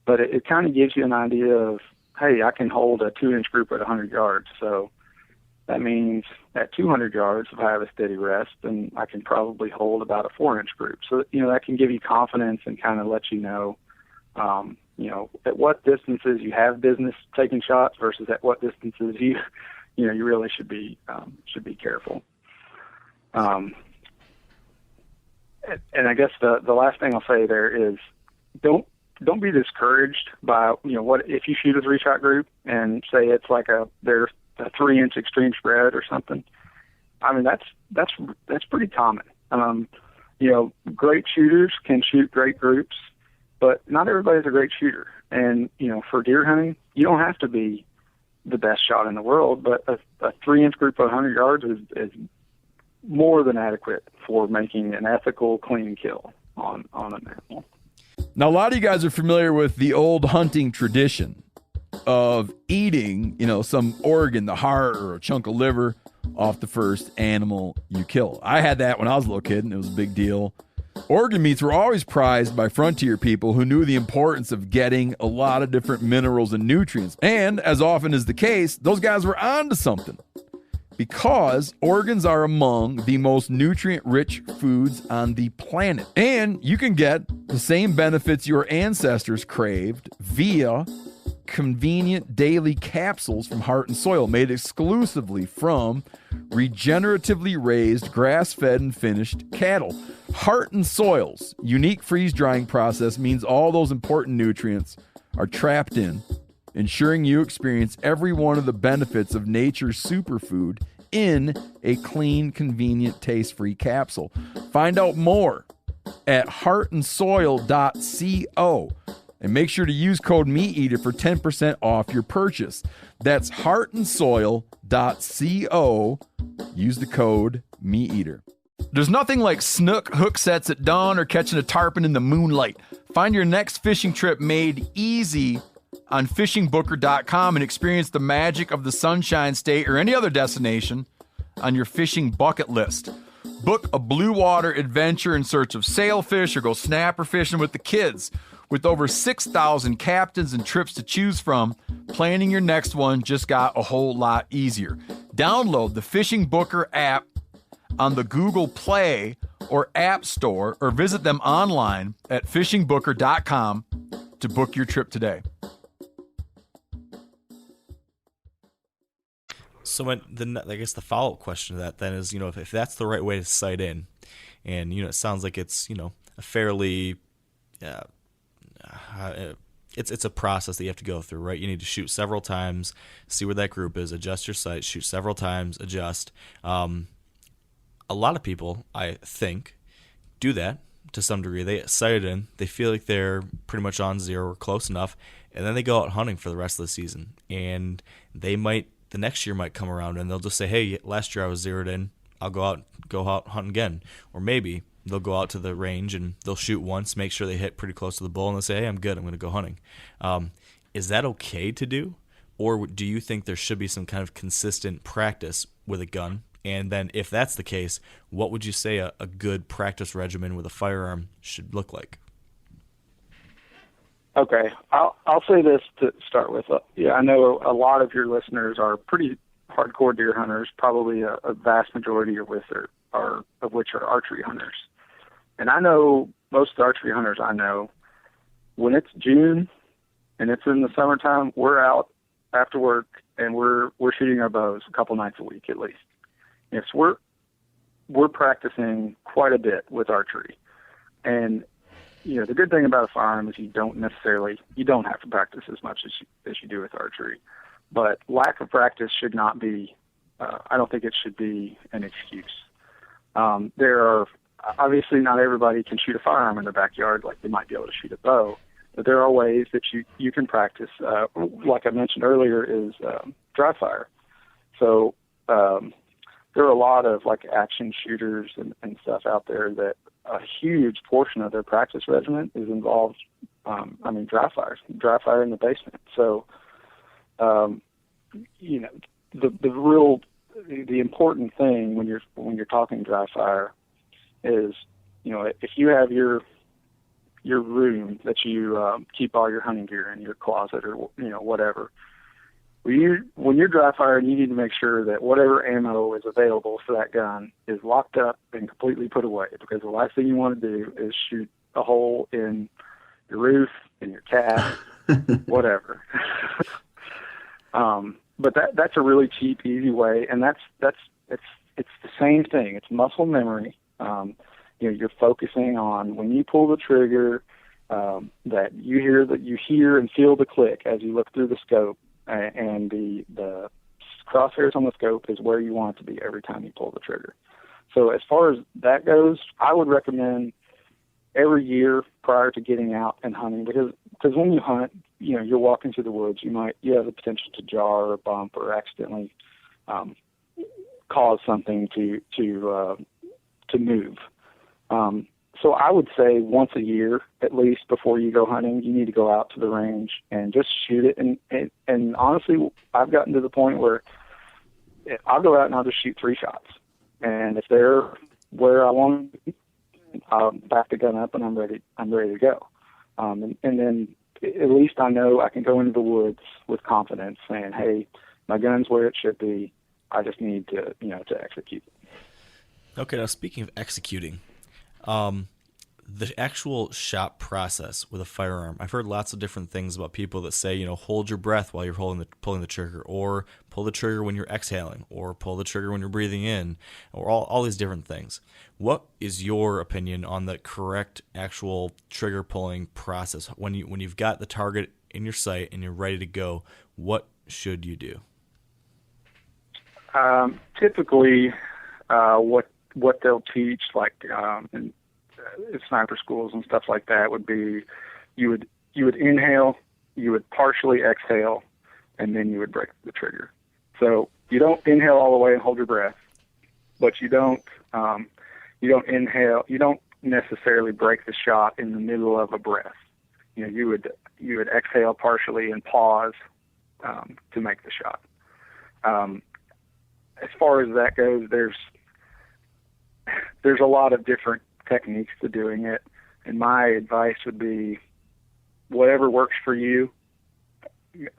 but it kind of gives you an idea of, hey, I can hold a 2-inch group at 100 yards. So that means at 200 yards, if I have a steady rest, then I can probably hold about a 4-inch group. So, that can give you confidence and kind of let you know, at what distances you have business taking shots versus at what distances you really should be careful. And I guess the last thing I'll say there is don't be discouraged by, what if you shoot a 3-shot group and say it's like there's a 3-inch extreme spread or something. I mean, that's pretty common. Great shooters can shoot great groups, but not everybody's a great shooter. And, for deer hunting, you don't have to be the best shot in the world, but a 3-inch group of 100 yards is more than adequate for making an ethical, clean kill on an animal. Now, a lot of you guys are familiar with the old hunting tradition of eating, some organ, the heart or a chunk of liver off the first animal you kill. I had that when I was a little kid, and it was a big deal. Organ meats were always prized by frontier people who knew the importance of getting a lot of different minerals and nutrients. And as often is the case, those guys were onto something, because organs are among the most nutrient-rich foods on the planet. And you can get the same benefits your ancestors craved via convenient daily capsules from Heart and Soil, made exclusively from regeneratively raised, grass-fed, and finished cattle. Heart and Soil's unique freeze-drying process means all those important nutrients are trapped in, ensuring you experience every one of the benefits of nature's superfood in a clean, convenient, taste-free capsule. Find out more at heartandsoil.co. And make sure to use code MeatEater for 10% off your purchase. That's heartandsoil.co. Use the code MeatEater. There's nothing like snook hook sets at dawn or catching a tarpon in the moonlight. Find your next fishing trip made easy on fishingbooker.com and experience the magic of the Sunshine State or any other destination on your fishing bucket list. Book a blue water adventure in search of sailfish or go snapper fishing with the kids. With over 6,000 captains and trips to choose from, planning your next one just got a whole lot easier. Download the Fishing Booker app on the Google Play or App Store, or visit them online at fishingbooker.com to book your trip today. So I guess the follow-up question to that then is, if that's the right way to sight in, and, it sounds like it's, a fairly... it's a process that you have to go through, right? You need to shoot several times, see where that group is, adjust your sight, shoot several times, adjust. A lot of people, I think, do that to some degree. They sight it in, they feel like they're pretty much on zero or close enough, and then they go out hunting for the rest of the season. And the next year might come around and they'll just say, hey, last year I was zeroed in, I'll go out hunting again. Or maybe they'll go out to the range and they'll shoot once, make sure they hit pretty close to the bull, and they'll say, hey, I'm good, I'm going to go hunting. Is that okay to do? Or do you think there should be some kind of consistent practice with a gun? And then if that's the case, what would you say a good practice regimen with a firearm should look like? Okay, I'll say this to start with. I know a lot of your listeners are pretty hardcore deer hunters, probably a vast majority of which are archery hunters. And I know most archery hunters I know, when it's June and it's in the summertime, we're out after work and we're shooting our bows a couple nights a week at least. Yes, we're practicing quite a bit with archery. And the good thing about a firearm is you don't have to practice as much as you do with archery. But lack of practice should not be I don't think it should be an excuse. There are obviously not everybody can shoot a firearm in their backyard like they might be able to shoot a bow, but there are ways that you can practice. Like I mentioned earlier, is dry fire. So there are a lot of like action shooters and stuff out there that a huge portion of their practice regimen is involved. Dry fire in the basement. So, the important thing when you're talking dry fire is, if you have your room that you keep all your hunting gear in, your closet or whatever, when you're dry firing, you need to make sure that whatever ammo is available for that gun is locked up and completely put away, because the last thing you want to do is shoot a hole in your roof, in your cat, whatever. But that's a really cheap, easy way, and it's the same thing. It's muscle memory. You're focusing on when you pull the trigger, that you hear and feel the click as you look through the scope, and the crosshairs on the scope is where you want it to be every time you pull the trigger. So as far as that goes, I would recommend every year prior to getting out and hunting, because when you hunt, you're walking through the woods, you have the potential to jar or bump or accidentally cause something to move. So I would say once a year, at least, before you go hunting, you need to go out to the range and just shoot it. And honestly, I've gotten to the point where I'll go out and I'll just shoot 3 shots. And if they're where I want to, I'll back the gun up and I'm ready to go. And then at least I know I can go into the woods with confidence saying, hey, my gun's where it should be. I just need to execute it. Okay, now speaking of executing, the actual shot process with a firearm, I've heard lots of different things about people that say, hold your breath while you're pulling the trigger, or pull the trigger when you're exhaling, or pull the trigger when you're breathing in, or all these different things. What is your opinion on the correct actual trigger pulling process? When you've got the target in your sight and you're ready to go, what should you do? Typically, what they'll teach, like in sniper schools and stuff like that, would be you would inhale, you would partially exhale, and then you would break the trigger. So you don't inhale all the way and hold your breath, but you don't inhale, you don't necessarily break the shot in the middle of a breath. You would exhale partially and pause to make the shot. As far as that goes, there's a lot of different techniques to doing it, and my advice would be whatever works for you,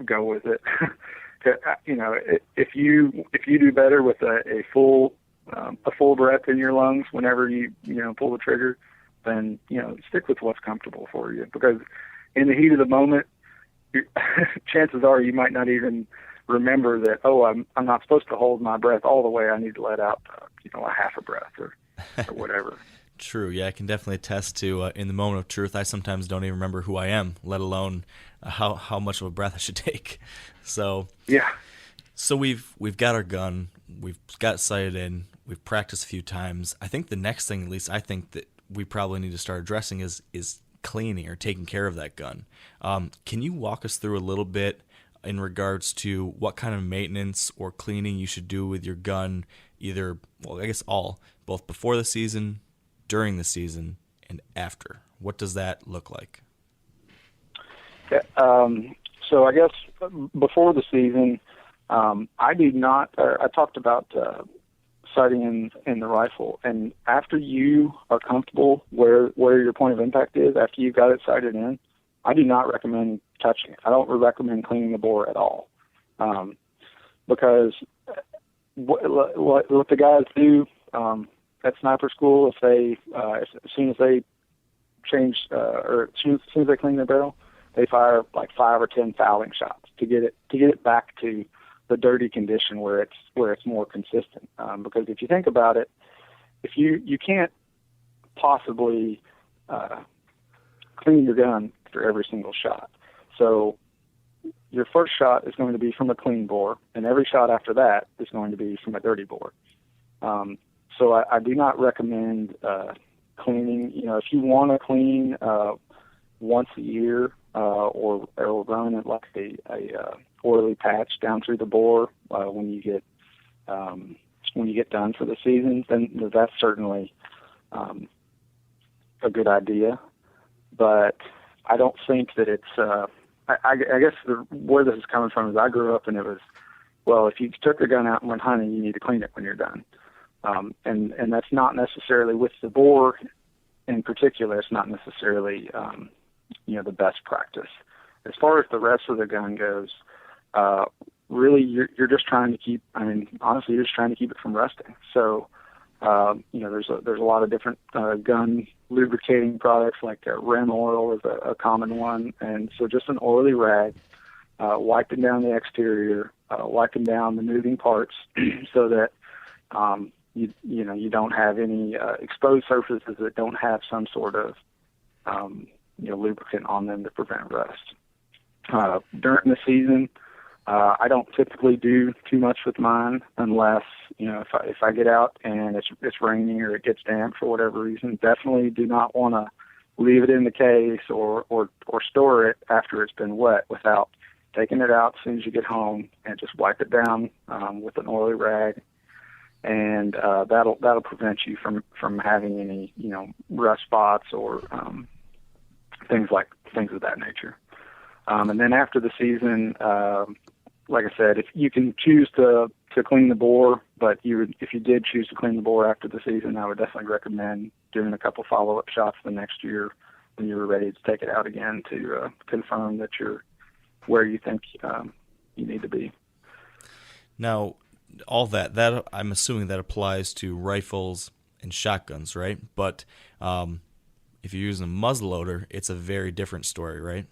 go with it. If you do better with a full breath in your lungs whenever you pull the trigger, then stick with what's comfortable for you, because in the heat of the moment, chances are you might not even remember that, I'm not supposed to hold my breath all the way. I need to let out a half a breath or whatever. True. Yeah, I can definitely attest to in the moment of truth, I sometimes don't even remember who I am, let alone how much of a breath I should take. So yeah. So we've got our gun, we've got sighted in, we've practiced a few times. I think the next thing, at least I think, that we probably need to start addressing is cleaning or taking care of that gun. Can you walk us through a little bit in regards to what kind of maintenance or cleaning you should do with your gun, both before the season, during the season, and after? What does that look like? So I guess before the season, I talked about sighting in the rifle, and after you are comfortable where your point of impact is, after you've got it sighted in, I do not recommend touching it. I don't recommend cleaning the bore at all, because what the guys do at sniper school, as soon as they change or as soon as they clean their barrel, they fire like 5 or 10 fouling shots to get it back to the dirty condition where it's more consistent. Because if you think about it, if you can't possibly clean your gun for every single shot. So your first shot is going to be from a clean bore, and every shot after that is going to be from a dirty bore. So I do not recommend cleaning. If you want to clean once a year or run it like a oily patch down through the bore when you get done for the season, then that's certainly a good idea. But I don't think that it's. I guess where this is coming from is I grew up and it was, well, if you took your gun out and went hunting, you need to clean it when you're done. And that's not necessarily with the bore in particular. It's not necessarily the best practice. As far as the rest of the gun goes, really you're just trying to keep. Honestly, you're just trying to keep it from rusting. So there's a lot of different gun lubricating products, like Rem oil is a common one, and so just an oily rag, wiping down the exterior, wiping down the moving parts, so that you don't have any exposed surfaces that don't have some sort of lubricant on them to prevent rust. During the season, I don't typically do too much with mine unless, if I get out and it's raining or it gets damp for whatever reason. Definitely do not want to leave it in the case or store it after it's been wet without taking it out as soon as you get home and just wipe it down with an oily rag, and that'll prevent you from having any rust spots or things of that nature. And then after the season, like I said, if you can choose to clean the bore, but if you did choose to clean the bore after the season, I would definitely recommend doing a couple follow-up shots the next year when you're ready to take it out again to confirm that you're where you think you need to be. Now, all that I'm assuming that applies to rifles and shotguns, right? But if you're using a muzzleloader, it's a very different story, right?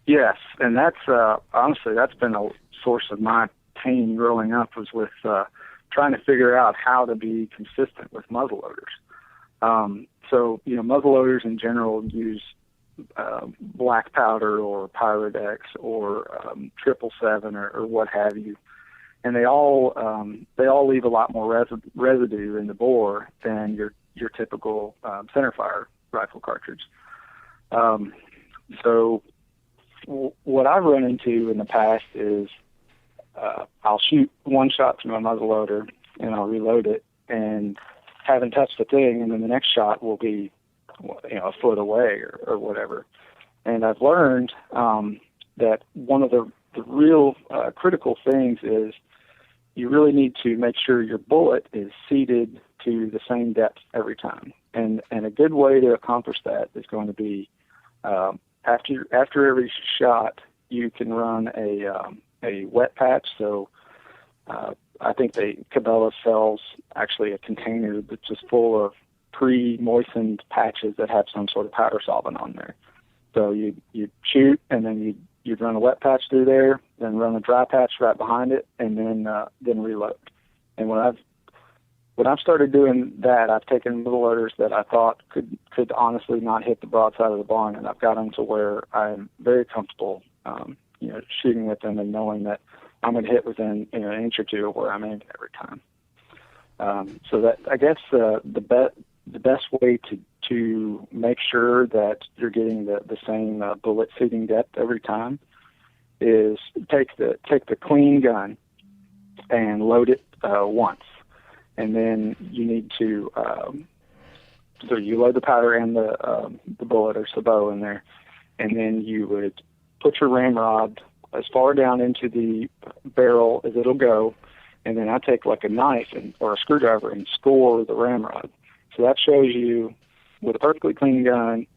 Yes, and that's honestly that's been a source of my pain growing up, was with trying to figure out how to be consistent with muzzleloaders. So muzzleloaders in general use black powder or Pyrodex or 777 or what have you, and they all leave a lot more residue in the bore than your typical centerfire rifle cartridge. So what I've run into in the past is I'll shoot one shot through my muzzleloader and I'll reload it and haven't touched the thing, and then the next shot will be a foot away or whatever. And I've learned that one of the real critical things is you really need to make sure your bullet is seated to the same depth every time. And a good way to accomplish that is going to be after every shot, you can run a wet patch. So I think Cabela sells actually a container that's just full of pre-moistened patches that have some sort of powder solvent on there. So you shoot, and then you'd run a wet patch through there, then run a dry patch right behind it, and then reload. And when I've started doing that, I've taken muzzleloaders that I thought could honestly not hit the broadside of the barn, and I've got them to where I'm very comfortable, shooting with them and knowing that I'm going to hit within an inch or two of where I'm aiming every time. So that, I guess, the best way to make sure that you're getting the same bullet seating depth every time is take the clean gun and load it once. And then you need to, so you load the powder and the bullet or sabot in there, and then you would put your ramrod as far down into the barrel as it'll go, and then I take like a knife or a screwdriver and score the ramrod. So that shows you, with a perfectly clean gun,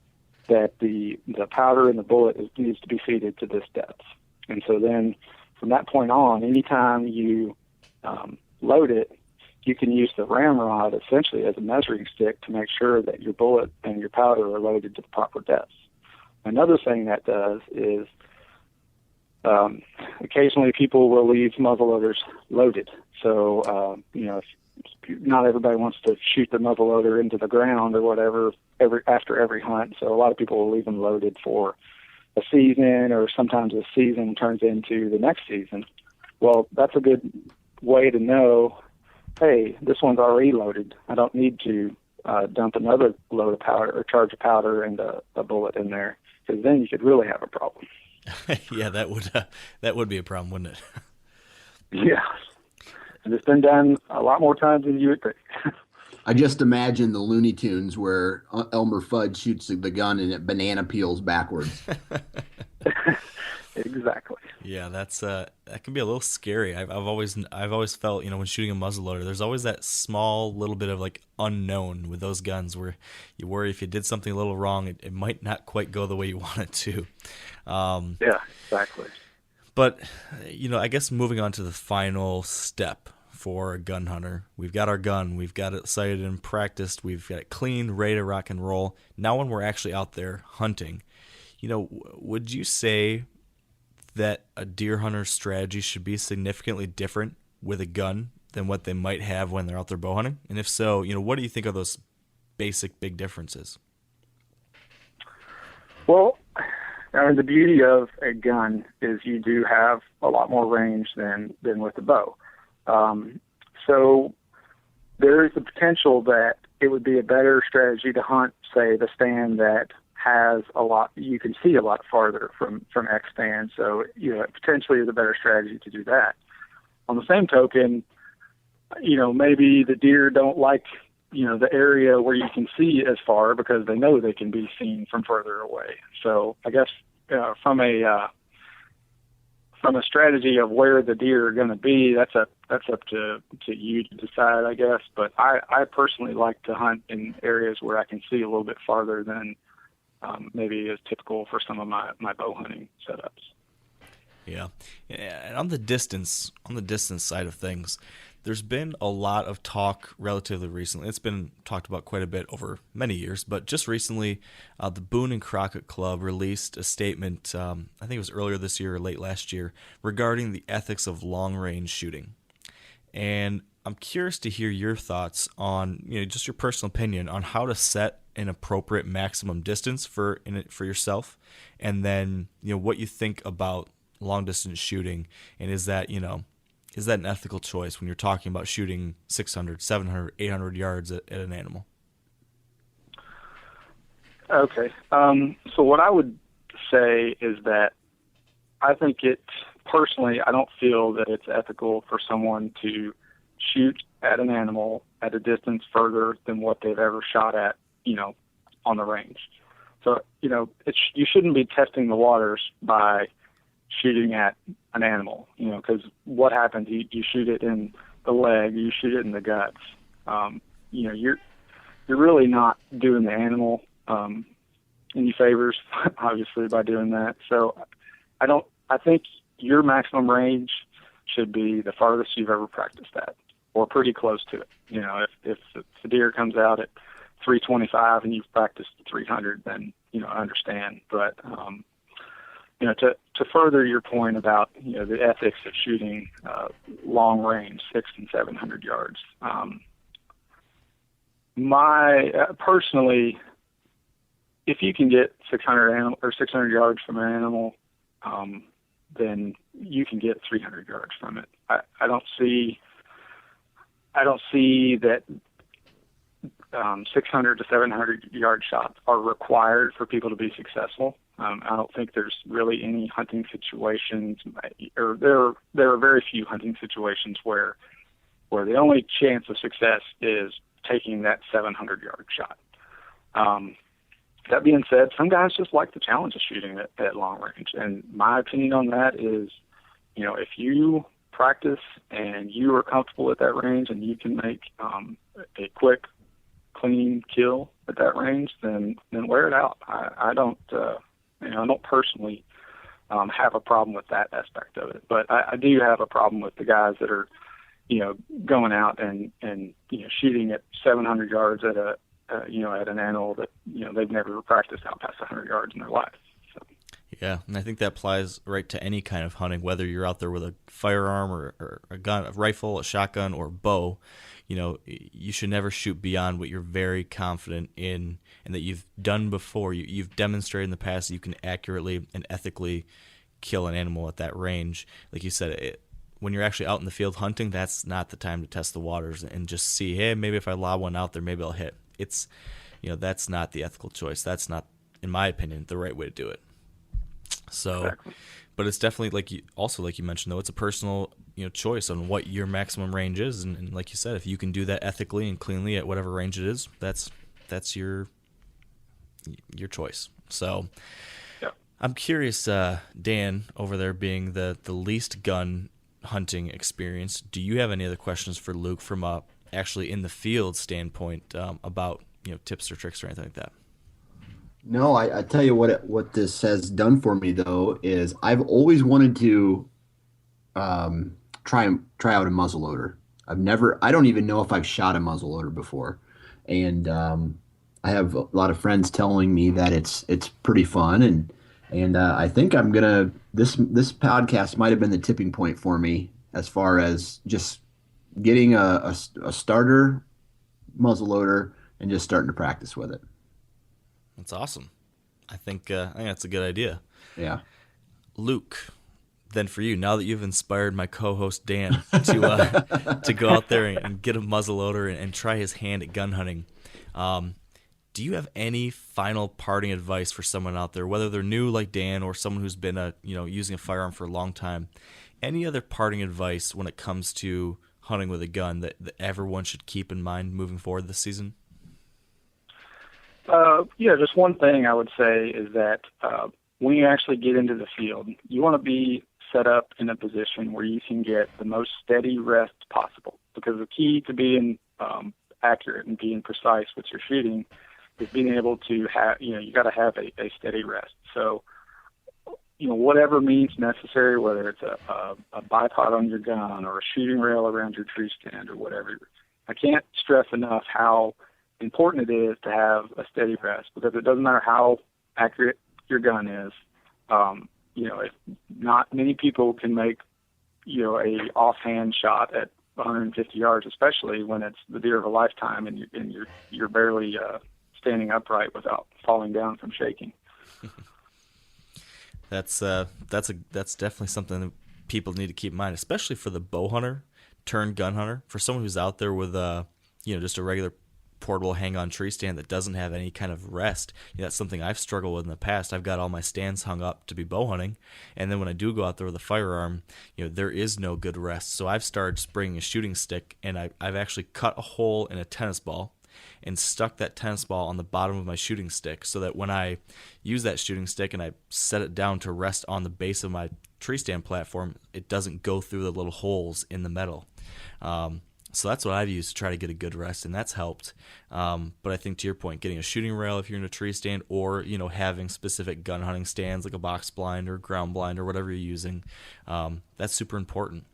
that the powder and the bullet needs to be seated to this depth. And so then from that point on, anytime you load it, you can use the ramrod essentially as a measuring stick to make sure that your bullet and your powder are loaded to the proper depth. Another thing that does is occasionally people will leave muzzleloaders loaded. So, not everybody wants to shoot the muzzleloader into the ground or whatever after every hunt. So a lot of people will leave them loaded for a season, or sometimes a season turns into the next season. Well, that's a good way to know, hey, this one's already loaded. I don't need to dump another load of powder or charge of powder and a bullet in there, because then you could really have a problem. Yeah, that would be a problem, wouldn't it? Yeah. And it's been done a lot more times than you would think. I just imagine the Looney Tunes where Elmer Fudd shoots the gun and it banana peels backwards. Exactly. Yeah, that can be a little scary. I've always felt, when shooting a muzzleloader, there's always that small little bit of like unknown with those guns where you worry if you did something a little wrong, it might not quite go the way you want it to. Yeah, exactly. But I guess moving on to the final step for a gun hunter, we've got our gun, we've got it sighted and practiced, we've got it clean, ready to rock and roll. Now, when we're actually out there hunting, would you say that a deer hunter's strategy should be significantly different with a gun than what they might have when they're out there bow hunting? And if so, what do you think are those basic big differences? Well, the beauty of a gun is you do have a lot more range than with a bow. So there is the potential that it would be a better strategy to hunt, say, the stand that has a lot, you can see a lot farther from X stand. So, it potentially is a better strategy to do that. On the same token, maybe the deer don't like, the area where you can see as far because they know they can be seen from further away. So I guess from a strategy of where the deer are going to be, that's up to you to decide, I guess. But I personally like to hunt in areas where I can see a little bit farther than maybe is typical for some of my bow hunting setups. Yeah. And on the distance side of things, there's been a lot of talk relatively recently. It's been talked about quite a bit over many years, but just recently, the Boone and Crockett Club released a statement, I think it was earlier this year or late last year, regarding the ethics of long-range shooting. And I'm curious to hear your thoughts on, just your personal opinion on how to set an appropriate maximum distance for yourself, and then, what you think about long-distance shooting, and is that an ethical choice when you're talking about shooting 600, 700, 800 yards at an animal? Okay. So what I would say is that I think personally, I don't feel that it's ethical for someone to shoot at an animal at a distance further than what they've ever shot at, on the range. So, you shouldn't be testing the waters by shooting at an animal, because what happens, you shoot it in the leg, you shoot it in the guts. You're really not doing the animal any favors, obviously, by doing that. So I think your maximum range should be the farthest you've ever practiced at, or pretty close to it. If the deer comes out at 325 and you've practiced 300, then, I understand. But, to further your point about, the ethics of shooting long range, 600 and 700 yards, personally, if you can get 600 yards from an animal, then you can get 300 yards from it. I don't see that 600 to 700 yard shots are required for people to be successful. I don't think there's really any hunting situations, or there are very few hunting situations where the only chance of success is taking that 700 yard shot. That being said, some guys just like the challenge of shooting at long range, and my opinion on that is, if you practice and you are comfortable at that range and you can make a quick, clean kill at that range, then wear it out. I don't personally have a problem with that aspect of it, but I do have a problem with the guys that are, going out and shooting at 700 yards at at an animal that they've never practiced out past 100 yards in their life. So. Yeah, and I think that applies right to any kind of hunting, whether you're out there with a firearm or a gun, a rifle, a shotgun, or a bow. You should never shoot beyond what you're very confident in and that you've done before. You've demonstrated in the past that you can accurately and ethically kill an animal at that range. Like you said, when you're actually out in the field hunting, that's not the time to test the waters and just see, hey, maybe if I lob one out there, maybe I'll hit. That's not the ethical choice. That's not, in my opinion, the right way to do it. So, Exactly. But it's definitely like you mentioned, though, it's a personal choice on what your maximum range is, and like you said, if you can do that ethically and cleanly at whatever range it is, that's your choice. So, Yeah. I'm curious, Dan, over there being the least gun hunting experience, do you have any other questions for Luke from a actually in the field standpoint about tips or tricks or anything like that? No, I tell you what this has done for me though is I've always wanted to try out a muzzleloader. I don't even know if I've shot a muzzleloader before, and I have a lot of friends telling me that it's pretty fun, and I think I'm gonna this podcast might have been the tipping point for me as far as just getting a starter muzzleloader and just starting to practice with it. That's awesome. I think that's a good idea. Yeah. Luke, then for you, now that you've inspired my co-host Dan to go out there and get a muzzleloader and try his hand at gun hunting, do you have any final parting advice for someone out there, whether they're new like Dan or someone who's been using a firearm for a long time? Any other parting advice when it comes to hunting with a gun that everyone should keep in mind moving forward this season? Just one thing I would say is that when you actually get into the field, you want to be set up in a position where you can get the most steady rest possible. Because the key to being accurate and being precise with your shooting is being able to have, you got to have a steady rest. So, whatever means necessary, whether it's a bipod on your gun or a shooting rail around your tree stand or whatever, I can't stress enough how important it is to have a steady rest, because it doesn't matter how accurate your gun is. If not many people can make, a offhand shot at 150 yards, especially when it's the deer of a lifetime and you're barely standing upright without falling down from shaking. That's definitely something that people need to keep in mind, especially for the bow hunter turned gun hunter. For someone who's out there with just a regular portable hang-on tree stand that doesn't have any kind of rest. That's something I've struggled with in the past. I've got all my stands hung up to be bow hunting, and then when I do go out there with a firearm, there is no good rest. So I've started bringing a shooting stick, and I've actually cut a hole in a tennis ball and stuck that tennis ball on the bottom of my shooting stick, so that when I use that shooting stick and I set it down to rest on the base of my tree stand platform, it doesn't go through the little holes in the metal. So that's what I've used to try to get a good rest, and that's helped. But I think to your point, getting a shooting rail if you're in a tree stand, or having specific gun hunting stands like a box blind or ground blind or whatever you're using, that's super important.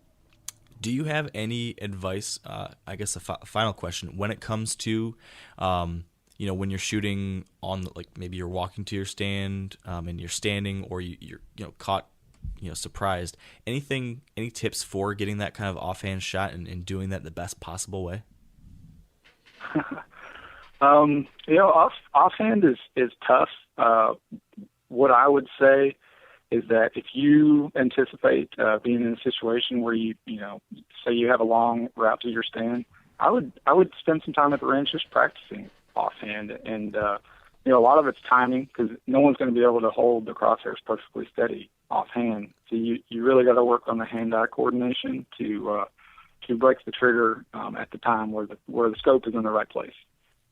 Do you have any advice? I guess a final question when it comes to, when you're shooting on, like maybe you're walking to your stand and you're standing, or you're caught surprised. Any tips for getting that kind of offhand shot and doing that the best possible way? Offhand is tough. What I would say is that if you anticipate being in a situation where you say you have a long route to your stand, I would spend some time at the range just practicing offhand, and a lot of it's timing, because no one's going to be able to hold the crosshairs perfectly steady offhand. So you really got to work on the hand-eye coordination to break the trigger at the time where the scope is in the right place.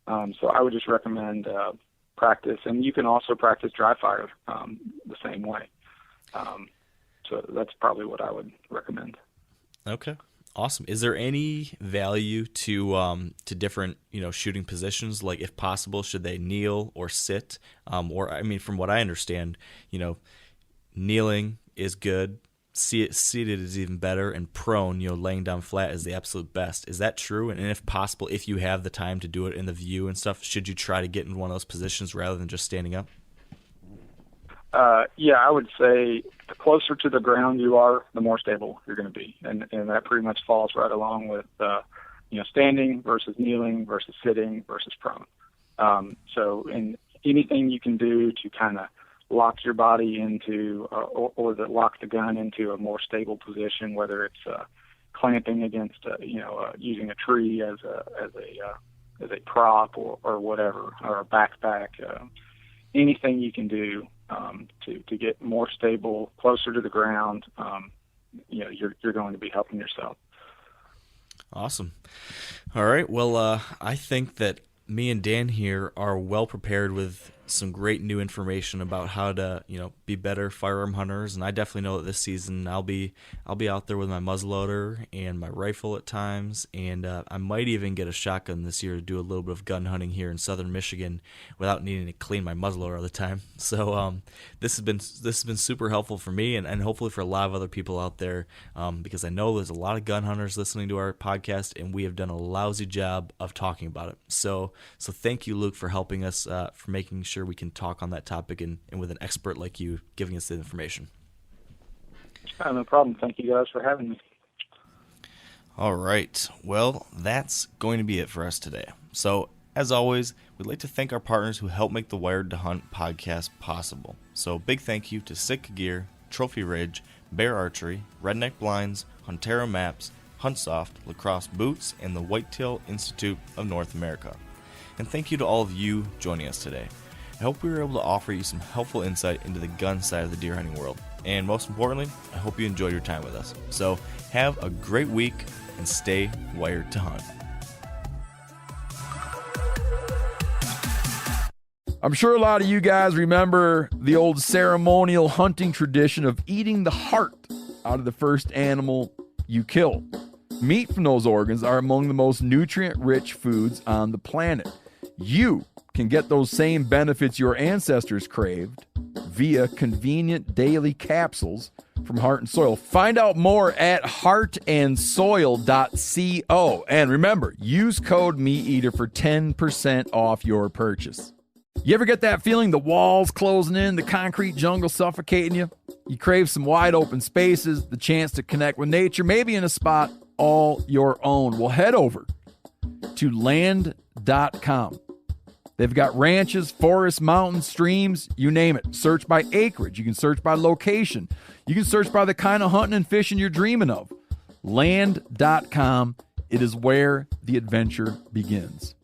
So I would just recommend practice, and you can also practice dry fire the same way. So that's probably what I would recommend. Okay. Awesome. Is there any value to different shooting positions? Like, if possible, should they kneel or sit? From what I understand, kneeling is good. Seated is even better, and prone, laying down flat is the absolute best. Is that true? And if possible, if you have the time to do it in the view and stuff, should you try to get in one of those positions rather than just standing up? Yeah, I would say the closer to the ground you are, the more stable you're going to be, and that pretty much falls right along with standing versus kneeling versus sitting versus prone. So, in anything you can do to kind of lock your body into, or lock the gun into a more stable position, whether it's clamping against, using a tree as a prop or whatever, or a backpack. Anything you can do to get more stable, closer to the ground, you're going to be helping yourself. Awesome. All right. Well, I think that me and Dan here are well prepared with some great new information about how to, be better firearm hunters. And I definitely know that this season I'll be out there with my muzzleloader and my rifle at times, and I might even get a shotgun this year to do a little bit of gun hunting here in southern Michigan without needing to clean my muzzleloader all the time. So this has been super helpful for me, and hopefully for a lot of other people out there, because I know there's a lot of gun hunters listening to our podcast, and we have done a lousy job of talking about it. So thank you, Luke, for helping us, for making sure we can talk on that topic, and with an expert like you giving us the information. No problem. Thank you guys for having me. All right. Well, that's going to be it for us today. So, as always, we'd like to thank our partners who help make the Wired to Hunt podcast possible. So, big thank you to Sitka Gear, Trophy Ridge, Bear Archery, Redneck Blinds, Huntero Maps, Huntsoft, Lacrosse Boots, and the Whitetail Institute of North America. And thank you to all of you joining us today. I hope we were able to offer you some helpful insight into the gun side of the deer hunting world. And most importantly, I hope you enjoyed your time with us. So have a great week and stay wired to hunt. I'm sure a lot of you guys remember the old ceremonial hunting tradition of eating the heart out of the first animal you kill. Meat from those organs are among the most nutrient-rich foods on the planet. You can get those same benefits your ancestors craved via convenient daily capsules from Heart and Soil. Find out more at heartandsoil.co. And remember, use code MeatEater for 10% off your purchase. You ever get that feeling the walls closing in, the concrete jungle suffocating you? You crave some wide open spaces, the chance to connect with nature, maybe in a spot all your own. Well, head over to land.com. They've got ranches, forests, mountains, streams, you name it. Search by acreage. You can search by location. You can search by the kind of hunting and fishing you're dreaming of. Land.com. It is where the adventure begins.